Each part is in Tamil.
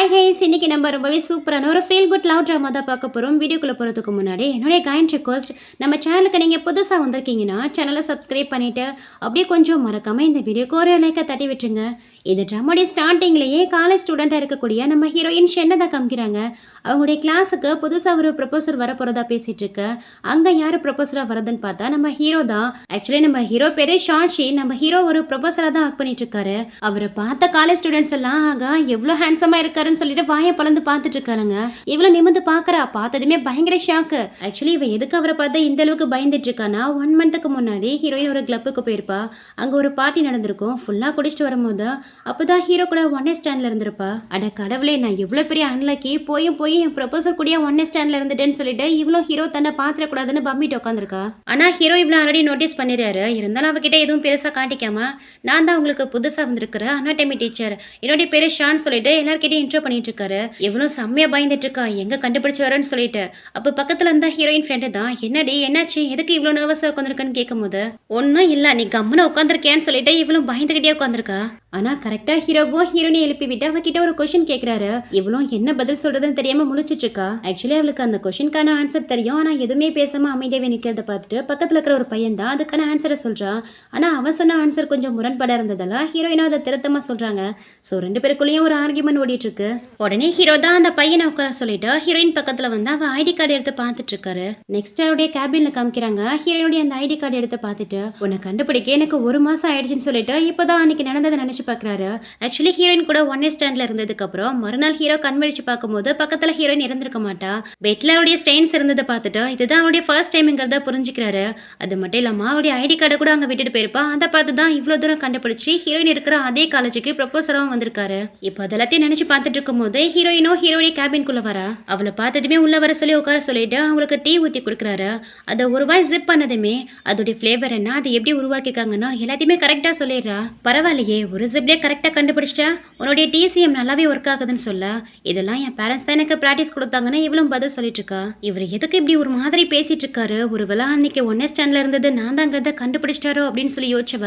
ஹாய் ஹேஸ் இன்னைக்கு நம்ம ரொம்பவே சூப்பரான ஒரு ஃபீல் குட் லவ் ட்ராமா தான் பார்க்க போகிறோம். வீடியோக்குள்ளே போகிறதுக்கு முன்னாடி என்னுடைய கைண்ட் ரிக்வஸ்ட், நம்ம சேனலுக்கு நீங்கள் புதுசாக வந்திருக்கீங்கன்னா சேனலை சப்ஸ்கிரைப் பண்ணிவிட்டு அப்படியே கொஞ்சம் மறக்காமல் இந்த வீடியோக்கு ஒரு லைக்கை தட்டி விட்டுருங்க. இந்த ட்ராமாடைய ஸ்டார்டிங்லேயே காலேஜ் ஸ்டூடெண்ட்டாக இருக்கக்கூடிய நம்ம ஹீரோயின் ஷென்னை தான் காமிக்கிறாங்க. அவங்களுடைய கிளாஸுக்கு புதுசாக ஒரு ப்ரொபோசர் வர போகிறதா பேசிகிட்டு இருக்கு. அங்கே யார் ப்ரொபோசராக வரதுன்னு பார்த்தா நம்ம ஹீரோ தான். ஆக்சுவலி நம்ம ஹீரோ பேரே ஷான்ஷி. நம்ம ஹீரோ ஒரு ப்ரொபோசராக தான் ஒர்க் பண்ணிட்டு இருக்காரு. அவரை பார்த்த காலேஜ் ஸ்டூடெண்ட்ஸ் எல்லாம் ஆக எவ்வளோ ஹேண்ட்ஸமாக இருக்காருன்னு சொல்லிட்டு வாயை பழந்து பார்த்துட்டு இருக்காருங்க. இவ்வளோ நிமிந்து பார்க்குறா. பார்த்ததுமே பயங்கர ஷாக்கு. ஆக்சுவலி இவ எதுக்கு அவரை பார்த்து இந்த அளவுக்கு பயந்துட்டு இருக்கானா, 1 மந்த்துக்கு முன்னாடி ஹீரோயின் ஒரு கிளப்புக்கு போயிருப்பா. அங்கே ஒரு பார்ட்டி நடந்திருக்கும். ஃபுல்லாக குடிச்சிட்டு வரும்போது அப்போதான் ஹீரோ கூட ஒன் நைட் ஸ்டாண்டில் இருந்திருப்பா. அட கடவுளே, நான் எவ்வளோ பெரிய அன்லக்கி, போய் என் ப்ரொபோசர் கூட ஒன் நைட் ஸ்டாண்டில் இருந்துட்டேன்னு சொல்லிட்டு இவ்வளோ ஹீரோ தன்னை பார்த்துடக்கூடாதுன்னு பம்மிட்டு உட்காந்துருக்கா. ஆனால் ஹீரோ இவ்வளோ ஆல்ரெடி நோட்டீஸ் பண்ணிடுறாரு. இருந்தாலும் அவகிட்ட எதுவும் பெருசாக காட்டிக்காம, நான் தான் உங்களுக்கு புதுசாக வந்திருக்கிற அனாட்டமி டீச்சர், என்னுடைய பேரு ஷான் சொல்லிட்டு எல்லார்கிட்டையும் இன்ட்ரோ பண்ணிட்டு இருக்காரு. எவ்வளோ செம்மையா பயந்துட்டு இருக்கா, எங்க கண்டுபிடிச்சு வரேன்னு சொல்லிட்டு. அப்போ பக்கத்தில் இருந்த ஹீரோயின் ஃப்ரெண்டு தான், என்னடி என்னாச்சு, எதுக்கு இவ்வளோ நர்வஸாக உட்காந்துருக்குன்னு கேட்கும்போது, ஒன்றும் இல்லை நீ கம்முன்னு உட்காந்துருக்கேன்னு சொல்லிட்டு இவ்வளோ பயந்துகிட்டே உட்காந்துருக்கா. ஆனால் கரெக்டாக ஹீரோவும் ஹீரோனி எழுப்பி விட்டு அவகிட்ட ஒரு கொஸ்டின் கேட்குறாரு. இவ்வளோ என்ன பதில் சொல்றதுன்னு தெரியாம முழிச்சிட்டு இருக்கா. ஆக்சுவலி அவளுக்கு அந்த கொஸ்டின்கான ஆன்சர் தெரியும். ஆனால் எதுவுமே பேசாம அமைதியாவே நிற்கிறத பார்த்துட்டு பக்கத்தில் இருக்கிற ஒரு பையன் தான் அதுக்கான ஆன்சரை சொல்றான். ஆனால் அவன் சொன்ன ஆன்சர் கொஞ்சம் முரண்பாடாக இருந்ததால ஹீரோயினும் அதை திருத்தமாக சொல்றாங்க. ஸோ 2 பேருக்குள்ளேயும் ஒரு ஆர்கியூமெண்ட் ஓடிட்டு இருக்கு. உடனே ஹீரோ தான் அந்த பையனை உட்கார சொல்லிட்டு ஹீரோயின் பக்கத்தில் வந்து அவன் ஐடி கார்டு எடுத்து பார்த்துட்டு இருக்காரு. நெக்ஸ்ட் அவருடைய கேபின்ல காமிக்கிறாங்க. ஹீரோயினுடைய அந்த ஐடி கார்டு எடுத்து பார்த்துட்டு, உன்னை கண்டுபிடிக்க எனக்கு 1 மாசம் ஆயிடுச்சுன்னு சொல்லிட்டு இப்போதான் அன்னைக்கு நடந்ததை நினைச்சு பார்க்குறாரு. ஆக்சுவலி ஹீரோயின் கூட ஒன் நைட் ஸ்டாண்ட்ல இருந்ததுக்கு அப்புறம் மறுநாள் ஹீரோ கண்மழிச்சு பார்க்கும்போது பக்கத்துல ஹீரோயின் இருந்திருக்க மாட்டா. பெட்ல அவருடைய ஸ்டெயின்ஸ் இருந்ததை பார்த்துட்டு இதுதான் அவருடைய ஃபர்ஸ்ட் டைம்ங்கிறத புரிஞ்சுக்கிறாரு. அது மட்டும் இல்லாம அவருடைய ஐடி கார்டை கூட அங்க விட்டுட்டு போயிருப்பா. அதை பார்த்து தான் இவ்வளவு தூரம் கண்டுபிடிச்சு ஹீரோயின் இருக்கிற அதே காலேஜுக்கு ப்ரொபோசராகவும் வந்திருக்காரு. இப்போ அதெல்லாத்தையும் நினைச்சு பார்த்துட்டு இருக்கும் போது ஹீரோயினோ ஹீரோடைய கேபின்குள்ள வரா. அவளை பார்த்ததுமே உள்ள வர சொல்லி உட்கார சொல்லிட்டு அவங்களுக்கு டீ ஊத்தி கொடுக்குறாரு. அதை ஒரு வாய் ஜிப் பண்ணதுமே அதோடைய ஃபிளேவர் என்ன, அது எப்படி உருவாக்கிருக்காங்கன்னா எல்லாத்தையுமே கரெக்டா சொல்லிடுறா. பரவாயில்லையே, ஒரு ஜிப்லேயே கரெக்டாக கண்டுபிடிச்சிட்டா, உன்னுடைய டிசிஎம் நல்லாவே ஒர்க் ஆகுதுன்னு சொல்ல, இதெல்லாம் என் பேரண்ட்ஸ் தான் எனக்கு ப்ராக்டிஸ் கொடுத்தாங்கன்னு இவ்வளோ பதில் சொல்லிட்டு இருக்கா. இவர் எதுக்கு இப்படி ஒரு மாதிரி பேசிட்டு இருக்காரு, ஒரு வேளை அன்னைக்கு ஒன் நைட் ஸ்டாண்ட்ல இருந்தது நான் தாங்கிறத கண்டுபிடிச்சிட்டாரோ அப்படின்னு சொல்லி யோசிச்சவ,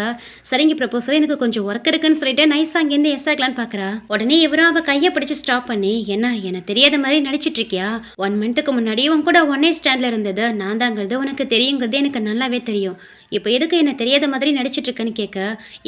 சரிங்க ப்ரப்போசர் எனக்கு கொஞ்சம் ஒர்க் இருக்குன்னு சொல்லிட்டு நைஸா அங்கேருந்து எஸ் ஆகலான்னு பார்க்குறா. உடனே இவரும் அவ கையை பிடிச்சி ஸ்டாப் பண்ணி, என்ன எனக்கு தெரியாத மாதிரி நடிச்சிட்டு இருக்கியா, 1 மந்த்துக்கு முன்னாடி உன் கூட ஒன் நைட் ஸ்டாண்ட்ல இருந்தது நான் தாங்கிறது உனக்கு தெரியுங்கிறது எனக்கு நல்லாவே தெரியும். இப்போ எதுக்கு என்ன தெரியாத மாதிரி நடிச்சிட்டு இருக்கேன்னு கேட்க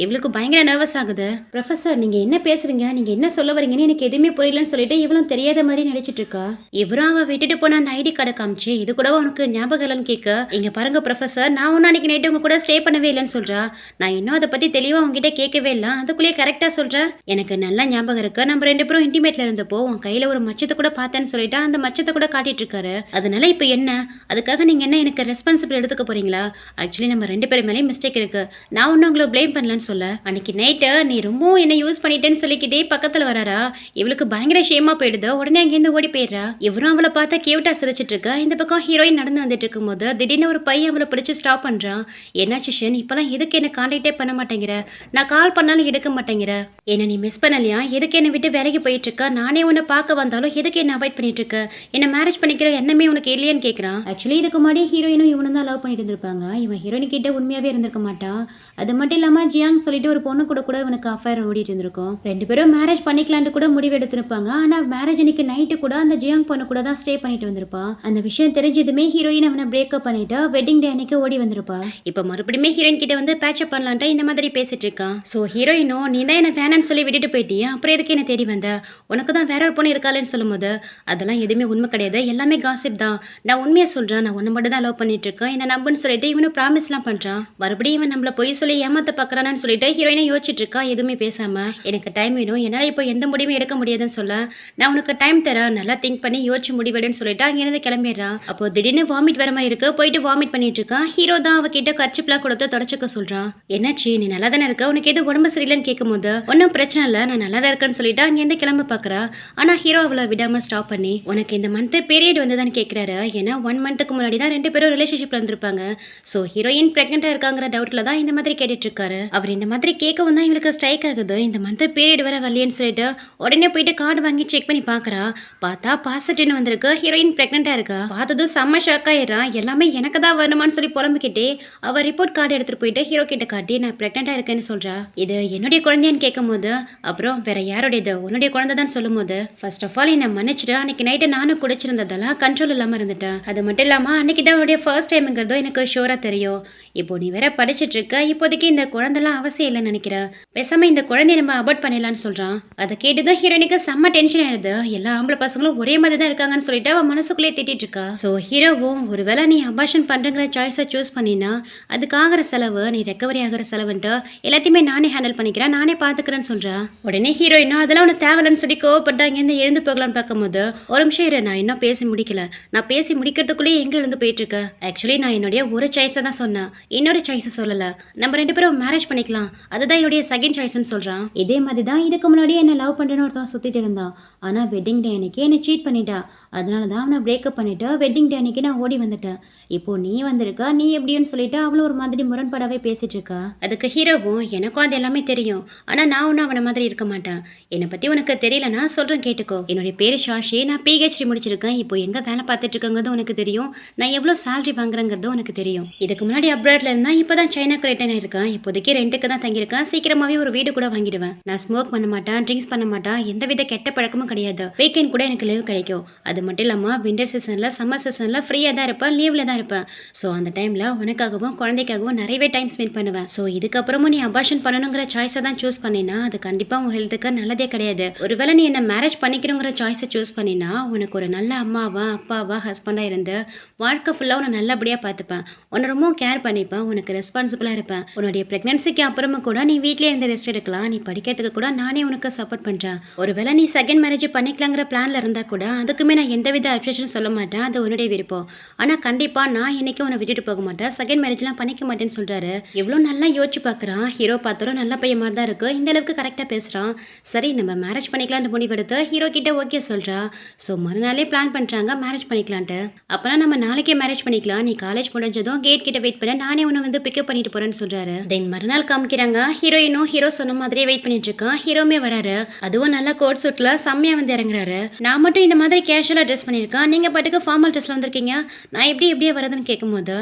இவளுக்கு பயங்கர நர்வஸ் ஆகுது. ப்ரொஃபஸர் நீங்க என்ன பேசுறீங்க, நீங்க என்ன சொல்ல வரீங்கன்னு எனக்கு எதுவுமே புரியலன்னு சொல்லிட்டு இவளும் தெரியாத மாதிரி நடிச்சிட்டு இருக்கா. இவரும் அவ விட்டுட்டு போன அந்த ஐடி கார்டை காமிச்சு, இது கூட உனக்கு ஞாபகம் இல்லைன்னு கேட்க, இங்க பாருங்க ப்ரொஃபஸர், நான் ஒன்னும் அன்னைக்கு நைட்டு உங்க கூட ஸ்டே பண்ணவே இல்லைன்னு சொல்றா. நான் இன்னும் அதை பத்தி தெளிவா உங்ககிட்ட கேட்கவே இல்லை, அதுக்குள்ளேயே கரெக்டா சொல்றேன். எனக்கு நல்லா ஞாபகம் இருக்கு, நம்ம 2 பேரும் இன்டிமேட்ல இருந்தப்போ உன் கையில ஒரு மச்சத்தை கூட பார்த்தேன்னு சொல்லிட்டு அந்த மச்சத்தை கூட காட்டிட்டு இருக்காரு. அதனால இப்போ என்ன, அதுக்காக நீங்க என்ன எனக்கு ரெஸ்பான்சிபிள் எடுத்துக்க போறீங்களா? ஆக்சுவலி நம்ம 2 பேரும் மேலே மிஸ்டேக் இருக்கு, நான் ஒன்னும் உங்களை பிளேம் பண்ணலன்னு சொல்ல, அன்னைக்கு நைட்டு நீ ரொம்ப என்ன யூஸ் பண்ணிட்டேன்னு சொல்லிக்கிட்டே பக்கத்துல வராரா. இவளுக்கு பயங்கர ஷேமா போயிடுது. உடனே அங்கேருந்து ஓடி போயிடுறா. இவரும் அவளை பார்த்தா கியூட்டா சிரிச்சிட்டு இருக்கா. இந்த பக்கம் ஹீரோயின் நடந்து வந்துட்டு இருக்கும் போது திடீர்னு ஒரு பையன் அவளை பிடிச்சி ஸ்டாப் பண்றான். என்னாச்சு ஷென், இப்பெல்லாம் எதுக்கு என்ன கான்டாக்டே பண்ண மாட்டேங்கிற, நான் கால் பண்ணாலும் எடுக்க மாட்டேங்கிற, என்ன நீ மிஸ் பண்ணலையா, எதுக்கு என்னை விட்டு வேலைக்கு போயிட்டு இருக்க, நானே உன்னை பார்க்க வந்தாலும் எதுக்கு என்ன அவாய்ட் பண்ணிட்டு இருக்க, என்ன மேரேஜ் பண்ணிக்கிற எண்ணமே உனக்கு இல்லையான்னு கேட்கறான். ஆக்சுவலி இதுக்கு முன்னாடி ஹீரோயினும் இவனும் தான் லவ் பண்ணிட்டு இருந்திருப்பாங்க. இவன் ஹீரோயின் கிட்ட உண்மையாவே இருந்திருக்க மாட்டான். அது மட்டும் இல்லாம ஜியாங் சொல்லிட்டு ஒரு பொண்ணு கூட இவனுக்கு அஃபேர் ஓடிட்டு இருந்திருக்கும். 2 பேரும் மேரேஜ் பண்ணிக்கலான்னு கூட முடிவு எடுத்திருப்பாங்க. ஆனா மேரேஜ் அன்னைக்கு நைட்டு கூட அந்த ஜியாங் பொண்ணு கூட தான் ஸ்டே பண்ணிட்டு வந்திருப்பான். அந்த விஷயம் தெரிஞ்சதுமே ஹீரோயின் அவனை பிரேக்கப் பண்ணிட்டு வெட்டிங் டே அன்னைக்கு ஓடி வந்திருப்பா. இப்ப மறுபடியும் ஹீரோயின் கிட்ட வந்து பேட்சப் பண்ணலான்ட்டு இந்த மாதிரி பேசிட்டு இருக்கான். சோ ஹீரோயினோ, நீ தான் என்ன வேணான்னு சொல்லி விட்டுட்டு போயிட்டியா, அப்புறம் எதுக்கு என்ன தேடி வந்த, உனக்கு தான் வேற ஒரு பொண்ணு இருக்காளேன்னு சொல்லும் போது, அதெல்லாம் எதுவுமே உண்மை கிடையாது, எல்லாமே காசிப் தான், நான் உண்மையா சொல்றேன், நான் உன்னை மட்டும் தான் லவ் பண்ணிட்டு இருக்கேன், என்ன நம்புன்னு சொல்லிட்டு இவனு ப்ராமிஸ் எல்லாம் பண்றான். மறுபடியும் இவன் நம்மள பொய் சொல்லி ஏமாத்த பாக்குறான்னு சொல்லிட்டு ஹீரோயினை யோசிச்சுட்டு இருக்கா. எதுவுமே பேசாம, எனக்கு டைம் வேணும், என்னால இப்போ எந்த முடிவும் எடுக்க முடியாதுன்னு சொல்ல, நான் உனக்கு டைம் தரேன், நல்லா திங்க் பண்ணி யோசிச்சு முடிவெடுன்னு சொல்லிட்டு அங்கிருந்து கிளம்பிடுறான். அப்போ திடீர்னு வாமிட் வர மாதிரி இருக்கு. போயிட்டு வாமிட் பண்ணிட்டு இருக்கான். ஹீரோ தான் அவகிட்ட கர்ச்சிப்லாம் கொடுத்து தொடச்சுக்க சொல்றான். என்னாச்சு, நீ நல்லா தானே இருக்க, உனக்கு எதுவும் உடம்பு சரியில்லைன்னு கேட்கும் போது, ஒன்னும் பிரச்சனை இல்லை, நான் நல்லா தான் இருக்கேன்னு சொல்லிட்டு அங்கிருந்து கிளம்ப பாக்குறா. ஆனா ஹீரோ அவளை விடாம ஸ்டாப் பண்ணி, உனக்கு இந்த மந்த் பீரியட் வந்ததான்னு கேட்கிறாரு. ஏன்னா 1 மந்த்துக்கு முன்னாடி தான் 2 பேரும் ரிலேஷன்ஷிப்ல இருந்திருப்பாங்க. ஸோ ஹீரோயின் பிரெக்னெண்டா இருக்காங்கிற டவுட்ல தான் இந்த மாதிரி கேட்டுட்டு இருக்காரு. அவர் இந்த மாதிரி கேட்கவும் தான் இவளுக்கு ஸ்ட்ரைக் ஆகுது. இந்த மந்த் பீரியட் வர வரலையேன்னு சொல்லிட்டு உடனே போயிட்டு கார்டு வாங்கி செக் பண்ணி பார்க்கறா. பார்த்தா பாசிட்டிவ்னு வந்திருக்கு. ஹீரோயின் பிரெக்னெண்டா இருக்கா. பார்த்ததும் செம்ம ஷாக் ஆயிடுறா. எல்லாமே எனக்கு தான் வரணுமான்னு சொல்லி புலம்பிக்கிட்டே அவ ரிப்போர்ட் கார்டு எடுத்துட்டு போயிட்டு ஹீரோ கிட்ட காட்டி நான் பிரெக்னெண்டா இருக்கேன்னு சொல்றா. இது என்னுடைய குழந்தைன்னு கேட்கும்போது அப்புறம் வேற யாருடையது உன்னுடைய குழந்தை தான் சொல்லும்போது ஃபர்ஸ்ட் ஆஃப் ஆல் என்ன மன்னிச்சிட்டு அன்னைக்கு நைட்டு நானும் குடிச்சிருந்ததெல்லாம் கண்ட்ரோல் இல்லாம இருந்துட்டேன். அது மட்டும் இல்லாம அன்னைக்கு தான் அவருடைய ஃபர்ஸ்ட் டைம்ங்கிறதும் எனக்கு ஷூரா தெரியும். இப்போ நீ வேற படிச்சிட்டு இருக்க. இப்போதைக்கு இந்த குழந்தைலாம் அவசியம் இல்லைன்னு நினைக்கிறேன். பேசாம இந்த குழந்தைய நம்ம அபார்ட் பண்ணிடலாம்னு சொல்றான். அதை கேட்டுதான் ஹீரோயினுக்கு செம்ம டென்ஷன் ஆயிடுது. எல்லா ஆம்பளை பசங்களும் ஒரே மாதிரி தான் இருக்காங்கன்னு சொல்லிட்டு அவன் மனசுக்குள்ளே திட்டிட்டு இருக்கா. ஸோ ஹீரோவும் ஒருவேளை நீ அபார்ஷன் பண்றங்கிற சாய்ஸை சூஸ் பண்ணினா அதுக்கு ஆகிற செலவு நீ ரெக்கவரி ஆகிற செலவுன்ட்டு எல்லாத்தையுமே நானே ஹேண்டில் பண்ணிக்கிறேன், நானே பார்த்துக்கிறேன்னு சொல்றா. உடனே ஹீரோயினா அதெல்லாம் உனக்கு தேவையில்லன்னு சொல்லி கோவப்பட்டா இங்கேருந்து எழுந்து போகலான்னு பார்க்கும்போது ஒரு நிமிஷம் இரு, நான் இன்னும் பேசி முடிக்கல. நான் பேசி முடிக்கிறதுக்குள்ளேயே எங்க எழுந்து போயிட்டு இருக்க. ஆக்சுவலி நான் என்னுடைய ஒரு சாய்ஸை தான் சொன்னேன், இன்னொரு சாய்ஸை சொல்லல. நம்ம 2 பேரும் மேரேஜ் பண்ணிக்கலாம், அதுதான் என்னுடைய செகண்ட் சாய்ஸ்ன்னு சொல்றான். இதே மாதிரி தான் இதுக்கு முன்னாடியே என்ன லவ் பண்றேன்னு ஒருத்தன் சுத்திட்டு இருந்தான். ஆனா வெட்டிங் டே அன்னைக்கு என்ன சீட் பண்ணிட்டா. அதனால தான் அவனை பிரேக்கப் பண்ணிட்டு வெட்டிங் டே அன்னைக்கு நான் ஓடி வந்துட்டேன். இப்போ நீ வந்திருக்கா, நீ எப்படின்னு சொல்லிட்டு அவளும் ஒரு மாதிரி முரண்படாவே பேசிட்டு இருக்கா. அதுக்கு ஹீரோவும் எனக்கும் அது எல்லாமே தெரியும், ஆனா நான் ஒன்றும் அவனை மாதிரி இருக்க மாட்டேன். என்னை பத்தி உனக்கு தெரியலன்னா சொல்றேன் கேட்டுக்கோ. என்னுடைய பேரு ஷாஷி, நான் PhD முடிச்சிருக்கேன். இப்போ எங்க வேலை பார்த்துட்டு இருக்கங்கிறதும் உனக்கு தெரியும், நான் எவ்வளவு சேலரி வாங்குறேங்கிறதும் உனக்கு தெரியும். இதுக்கு முன்னாடி அப்ராட்ல இருந்தா இப்பதான் சைனாக்கு ரிட்டர்ன் ஆயிருக்கேன். இப்போதைக்கு ரெண்டுக்கு தான் தங்கியிருக்கேன். சீக்கிரமாவே ஒரு வீடு கூட வாங்கிடுவேன். நான் ஸ்மோக் பண்ண மாட்டேன், ட்ரிங்க்ஸ் பண்ண மாட்டேன், எந்தவித கெட்ட பழக்கமும் கிடையாது. வீக்கெண்ட் கூட எனக்கு லீவ் கிடைக்கும். அது மட்டும் இல்லாம விண்டர் சீசன்ல சம்மர் சீசன்ல ஃப்ரீயா தான் இருப்பேன், லீவ்ல தான் இருப்பேன். ஸோ அந்த டைம்ல உனக்காகவும் குழந்தைக்காகவும் நிறையவே டைம் ஸ்பெண்ட் பண்ணுவேன். ஸோ இதுக்கப்புறமும் நீ அபார்ஷன் பண்ணணுங்கிற சாய்ஸை தான் சூஸ் பண்ணினா அது கண்டிப்பா உன் ஹெல்த்துக்கு நல்லதே கிடையாது. ஒருவேளை நீ என்ன மேரேஜ் பண்ணிக்கணுங்கிற சாய்ஸை சூஸ் பண்ணினா உனக்கு ஒரு நல்ல அம்மாவா அப்பாவா ஹஸ்பண்டா இருந்து வாழ்க்கை ஃபுல்லா உன்னை நல்லபடியா பார்த்துப்பேன், உன்னை ரொம்ப கேர் பண்ணிப்பேன், உனக்கு ரெஸ்பான்சிபிளா இருப்பேன். உன்னுடைய பிரெக்னன்சிக்கு அப்புறமா கூட நீ வீட்லயே இருந்து ரெஸ்ட் எடுக்கலாம், நீ படிக்கிறதுக்கு கூட நானே உனக்கு சப்போர்ட் பண்றேன். ஒருவேளை நீ செகண்ட் மேரேஜ் பண்ணிக்கலாங்கிற பிளான்ல இருந்தா கூட அதுக்குமே நான் எந்தவித அப்செஷன் சொல்ல மாட்டேன், அது உன்னுடைய விருப்பம். ஆனா கண்டிப்பா நான் இன்னைக்கு உன்னை விட்டுட்டு போக மாட்டேன், செகண்ட் மேரேஜ்லாம் பண்ணிக்க மாட்டேன்னு சொல்றாரு. எவ்வளோ நல்லா யோசிச்சு பார்க்குறான். ஹீரோ பார்த்தாலும் நல்ல பையன் மாதிரி தான் இருக்கு, இந்த அளவுக்கு கரெக்டாக பேசுறான். சரி நம்ம மேரேஜ் பண்ணிக்கலான்னு முடிவெடுத்து ஹீரோ கிட்ட ஓகே சொல்றா. ஸோ மறுநாளே பிளான் பண்றாங்க மேரேஜ் பண்ணிக்கலான்ட்டு. அப்பனா நம்ம நாளைக்கே மேரேஜ் பண்ணிக்கலாம், நீ காலேஜ் முடிஞ்சதும் கேட் கிட்ட வெயிட் பண்ண, நானே உன்னை வந்து பிக்கப் பண்ணிட்டு போறேன்னு சொல்றாரு. தென் மறுநாள் காமிக்கிறாங்க. ஹீரோயினும் ஹீரோ சொன்ன மாதிரியே வெயிட் பண்ணிட்டு இருக்கான். ஹீரோமே வராரு. அதுவும் நல்லா கோட் சூட்ல செம்மையா வந்து இறங்குறாரு. நான் மட்டும் இந்த மாதிரி கேஷுவலா ட்ரெஸ் பண்ணியிருக்கேன், நீங்க பாட்டுக்கு ஃபார்மல் ட்ரெஸ்ல வந்திருக்கீங்க, நான் எப்படியே வரதுன்னு கேட்கும்போது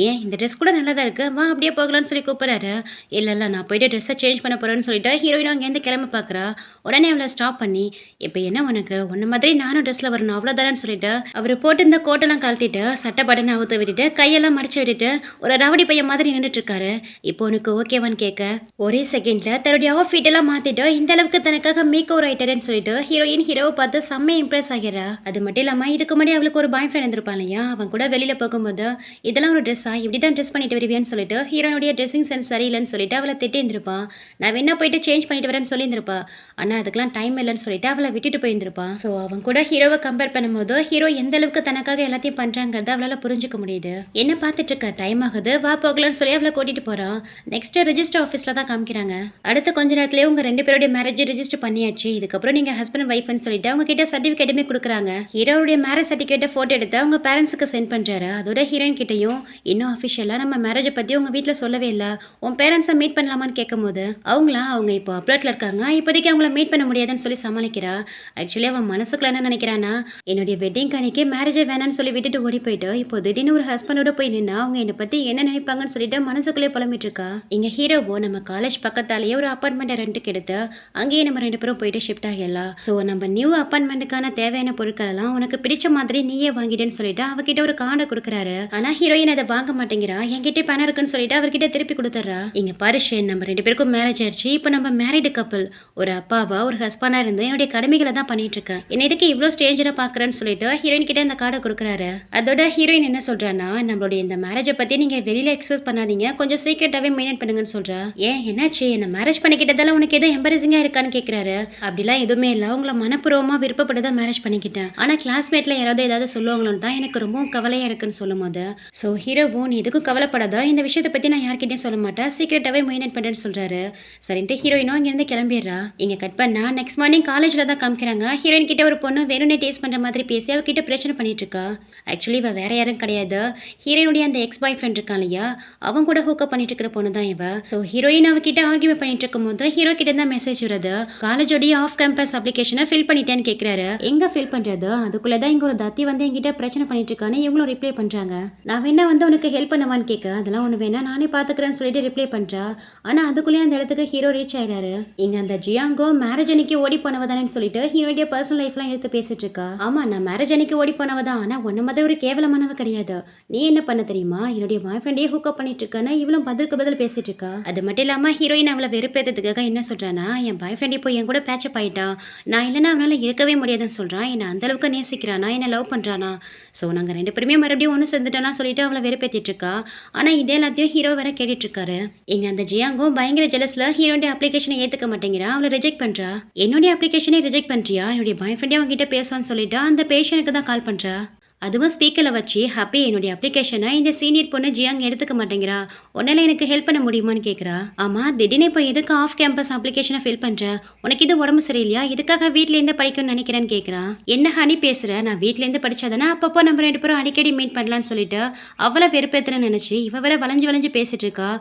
ஏன் இந்த ட்ரெஸ் கூட நல்லா தான் இருக்கு, வா அப்படியே போகலான்னு சொல்லி கூப்பிடுறாரு. இல்லை நான் போயிட்டு ட்ரெஸ்ஸை சேஞ்ச் பண்ண போறேன்னு சொல்லிட்டு ஹீரோயினும் அங்கேருந்து கிளம்ப பார்க்குறா. உடனே அவளை ஸ்டாப் பண்ணி இப்போ என்ன உனக்கு உன்ன மாதிரி நானும் ட்ரெஸ்ல வரணும் அவ்வளோதானு சொல்லிட்டு அவர் போட்டு இந்த கோட்டெல்லாம் கழட்டிட்டு சட்டை பட்டனை அவுத்து விட்டுட்டு கையெல்லாம் மடிச்சு விட்டுட்டு ஒரு ரவுடி பையன் மாதிரி நின்றுட்டு இருக்காரு. இப்போ உனக்கு ஓகேவான்னு கேட்க ஒரே செகண்ட்ல தன்னுடைய அவுட்ஃபிட் எல்லாம் மாத்திட்டு இந்த அளவுக்கு தனக்காக மேக் ஓவர் ஆயிட்டாருன்னு சொல்லிட்டு ஹீரோயின் ஹீரோவை பார்த்து செம்மையா இம்ப்ரெஸ் ஆகிறா. அது மட்டும் இல்லாம இதுக்கு முன்னாடி அவளுக்கு ஒரு பாய் ஃப்ரெண்ட் இருந்திருப்பான் இல்லையா, அவன் கூட வெளியில போகும்போது இதெல்லாம் ஒரு ட்ரெஸ்ஸா, இப்படி தான் ட்ரெஸ் பண்ணிட்டு வருவியான்னு சொல்லிட்டு ஹீரோனுடைய ட்ரெஸ்ஸிங் சென்ஸ் சரியில்லைன்னு சொல்லிட்டு அவளை திட்டி இருந்திருப்பான். நான் வேணா போயிட்டு சேஞ்ச் பண்ணிட்டு வரேன்னு சொல்லியிருந்திருப்பா. ஆனால் அதுக்கெல்லாம் டைம் இல்லைன்னு சொல்லிட்டு அவளை விட்டுட்டு போயிருந்திருப்பான். ஸோ அவன் கூட ஹீரோவை கம்பேர் பண்ணும்போது ஹீரோ எந்த அளவுக்கு தனக்காக எல்லாத்தையும் பண்றாங்கிறத அவளால் புரிஞ்சுக்க முடியுது. என்ன பார்த்துட்டு இருக்க, டைம் ஆகுது, வா போகலான்னு சொல்லி அவளை கூட்டிட்டு போறான். நெக்ஸ்ட் ரெஜிஸ்டர் ஆஃபீஸ்ல தான் காமிக்கிறாங்க. அடுத்த கொஞ்ச நேரத்திலேயே உங்க 2 பேருடைய மேரேஜ் ரெஜிஸ்டர் பண்ணியாச்சு, இதுக்கப்புறம் நீங்க ஹஸ்பண்ட் வைஃப்னு சொல்லிட்டு அவங்க கிட்ட சர்டிஃபிகேட்டுமே கொடுக்குறாங்க. ஹீரோவுடைய மேரேஜ் சர்டிஃபிகேட்டை போட்டோ எடுத்து அவங்க பேரண்ட்ஸுக்கு சென்ட் பண்றாரு. அதோட ஹீரோயின் கிட்டையும் இன்னும் அஃபிஷியலாக நம்ம மேரேஜை பற்றி உங்கள் வீட்டில் சொல்லவே இல்லை, உன் பேரண்ட்ஸை மீட் பண்ணலாமான்னு கேட்கும்போது அவங்க இப்போ அப்ராட்ல இருக்காங்க, இப்போதைக்கு அவங்கள மீட் பண்ண முடியாதுன்னு சொல்லி சமாளிக்கிறா. ஆக்சுவலி அவன் மனசுக்குள்ள என்ன நினைக்கிறான்னா, என்னுடைய வெட்டிங் அன்னைக்கு மேரேஜே வேணான்னு சொல்லி விட்டுட்டு ஓடி போயிட்டு இப்போ திடீர்னு ஒரு ஹஸ்பண்டோட போய் நின்னா அவங்க என்னை பற்றி என்ன நினைப்பாங்கன்னு சொல்லிட்டு மனசுக்குள்ளே புலம்பிட்டு இருக்கா. இங்கே ஹீரோவோ நம்ம காலேஜ் பக்கத்தாலேயே ஒரு அப்பார்ட்மெண்ட்டை ரெண்டுக்கு எடுத்து அங்கேயே நம்ம 2 பேரும் போயிட்டு ஷிஃப்ட் ஆகிடலாம். ஸோ நம்ம நியூ அப்பார்ட்மெண்ட்டுக்கான தேவையான பொருட்கள் எல்லாம் உனக்கு பிடிச்ச மாதிரி நீயே வாங்கிடுன்னு சொல்லிட்டு அவகிட்ட ஒரு கார்டை கொடுக்குறாரு. ஆனா ஹீரோயின் அதை வாங்க மாட்டேங்கிறா. என்கிட்ட பணம் இருக்குன்னு சொல்லிட்டு அவர்கிட்ட திருப்பி கொடுத்துட்றா. இங்க பாரு ஷேன், நம்ம 2 பேருக்கும் மேரேஜ் ஆயிடுச்சு, இப்போ நம்ம மேரிடு கப்பல், ஒரு அப்பாவா ஒரு ஹஸ்பண்டா இருந்து என்னுடைய கடமைகளை தான் பண்ணிட்டு இருக்கேன், என்ன எதுக்கு இவ்வளோ ஸ்டேஞ்சரா பாக்குறேன்னு சொல்லிட்டு ஹீரோயின் கிட்ட அந்த கார்டை கொடுக்குறாரு. அதோட ஹீரோயின் என்ன சொல்றான்னா, நம்மளுடைய இந்த மேரேஜை பத்தி நீங்க வெளியில எக்ஸ்பிரஸ் பண்ணாதீங்க, கொஞ்சம் சீக்கிரட்டாவே மெயின்டைன் பண்ணுங்கன்னு சொல்றா. ஏன் என்னாச்சு, என்ன மேரேஜ் பண்ணிக்கிட்டதால உனக்கு எதுவும் எம்பரசிங்கா இருக்கான்னு கேட்கிறாரு. அப்படிலாம் எதுவுமே இல்லை, உங்களை மனப்பூர்வமா விருப்பப்பட்டுதான் மேரேஜ் பண்ணிக்கிட்டேன், ஆனா கிளாஸ்மேட்ல யாராவது ஏதாவது சொல்லுவாங்களோன்னு தான் எனக்கு ரொம்ப கவலையா இருக்குன்னு சொல்லும் போது ஸோ ஹீரோவும் நீ எதுக்கும் கவலைப்படாத, இந்த விஷயத்தை பற்றி நான் யார்கிட்டையும் சொல்ல மாட்டேன், சீக்கிரட்டாகவே மெயின்டைன் பண்ணுறேன்னு சொல்கிறாரு. சரின்ட்டு ஹீரோயினும் இங்கேருந்து கிளம்பிடுறா. இங்கே கட் பண்ணா நெக்ஸ்ட் மார்னிங் காலேஜில் தான் காமிக்கிறாங்க. ஹீரோயின் கிட்ட ஒரு பொண்ணு வேணும்னே டேஸ்ட் பண்ணுற மாதிரி பேசி அவகிட்ட பிரச்சனை பண்ணிட்டு இருக்கா. ஆக்சுவலி இவ வேற யாரும் கிடையாது, ஹீரோயினுடைய அந்த எக்ஸ் பாய் ஃப்ரெண்ட் இருக்கான் இல்லையா, இல்லையா, அவன் கூட ஹூக்கப் பண்ணிட்டு இருக்கிற பொண்ணு தான் இவ. ஸோ ஹீரோயின் அவகிட்ட ஆர்கியூ பண்ணிட்டு இருக்கும்போது ஹீரோ கிட்ட தான் மெசேஜ் வருது. காலேஜோடைய ஆஃப் கேம்பஸ் அப்ளிகேஷனை ஃபில் பண்ணிட்டேன்னு கேட்குறாரு. எங்க ஃபில் பண்றது? அதுக்குள்ள தான் இங்க ஒரு தத்தி வந்து என்கிட்ட பிரச்சனை பண்ணிட்டு இருக்கான்னு இவங்களும் ரிப்ளை பண்றாங்க. நான் வேணா வந்து உனக்கு ஹெல்ப் பண்ணவான்னு கேட்க, அதெல்லாம் ஒன்று வேணா நானே பாத்துக்கிறேன்னு சொல்லிட்டு ரிப்ளை பண்றா. ஆனா அதுக்குள்ளேயே அந்த இடத்துக்கு ஹீரோ ரீச் ஆயிடாரு. இங்க அந்த ஜியாங்கோ மேரேஜ் அன்னைக்கு ஓடி போனவதானு சொல்லிட்டு ஹீரோடைய பர்சனல் லைஃப்லாம் எடுத்து பேசிட்டு இருக்கா. ஆமா, நான் மேரேஜ் அன்னைக்கு ஓடி போனவதான், ஆனா உன்ன மாதிரி ஒரு கேவலமானவ கிடையாது. நீ என்ன பண்ண தெரியுமா, என்னுடைய பாய் ஃப்ரெண்டே ஹூக்கப் பண்ணிட்டு இருக்கான்னு இவளும் பதிலுக்கு பதில் பேசிட்டு இருக்கா. அது மட்டும் இல்லாம ஹீரோயின் அவளை வெறுப்பேற்றதுக்காக என்ன சொல்றானா, என் பாய் ஃப்ரெண்ட் இப்போ என் கூட பேச்சப் ஆயிட்டா, நான் இல்லைன்னா அவனால இருக்கவே முடியாதுன்னு சொல்றான். என்ன அந்த அளவுக்கு நேசிக்கிறானா, என்ன லவ் பண்றானா. ஸோ நாங்கள் 2 பேருமே மறுபடியும் ஒன்று சேர்ந்துட்டோன்னா சொல்லிட்டு அவளை வெறுப்பேற்றிட்டு இருக்கா. ஆனால் இதே எல்லாத்தையும் ஹீரோ வேற கேட்டுட்டு இருக்காரு. இங்க அந்த ஜியாங்கும் பயங்கர ஜெலஸ்ல ஹீரோடைய அப்ளிகேஷனை ஏத்துக்க மாட்டேங்கிறா. அவளை ரிஜெக்ட் பண்றா. என்னுடைய அப்ளிகேஷனை ரிஜெக்ட் பண்றியா, என்னுடைய பாய் ஃப்ரெண்டே அவங்ககிட்ட பேசுவான்னு சொல்லிட்டு அந்த பேஷனுக்கு தான் கால் பண்றா. அதுவும் ஸ்பீக்கரில் வச்சு, ஹாப்பி என்னுடைய அப்ளிகேஷனை இந்த சீனியர் பொண்ணு ஜியாங் எடுத்துக்க மாட்டேங்கிறா, உன்னால எனக்கு ஹெல்ப் பண்ண முடியுமான்னு கேட்குறா. ஆமாம், திடீர்னு இப்போ எதுக்கு ஆஃப் கேம்பஸ் அப்ளிகேஷனை ஃபில் பண்ணுற, உனக்கு இது உடம்பு சரியில்லையா, இதுக்காக வீட்டிலேருந்து படிக்கணும்னு நினைக்கிறேன்னு கேட்குறான். என்ன ஹனி பேசுகிற, நான் வீட்டிலேருந்து படித்தாதானே அப்பப்போ நம்ம 2 பேரும் அடிக்கடி மீட் பண்ணலான்னு சொல்லிட்டு அவளை வெறுப்பேற்றுன்னு நினச்சி இவ வேற வளைஞ்சு வளைஞ்சு பேசிட்டு இருக்கா.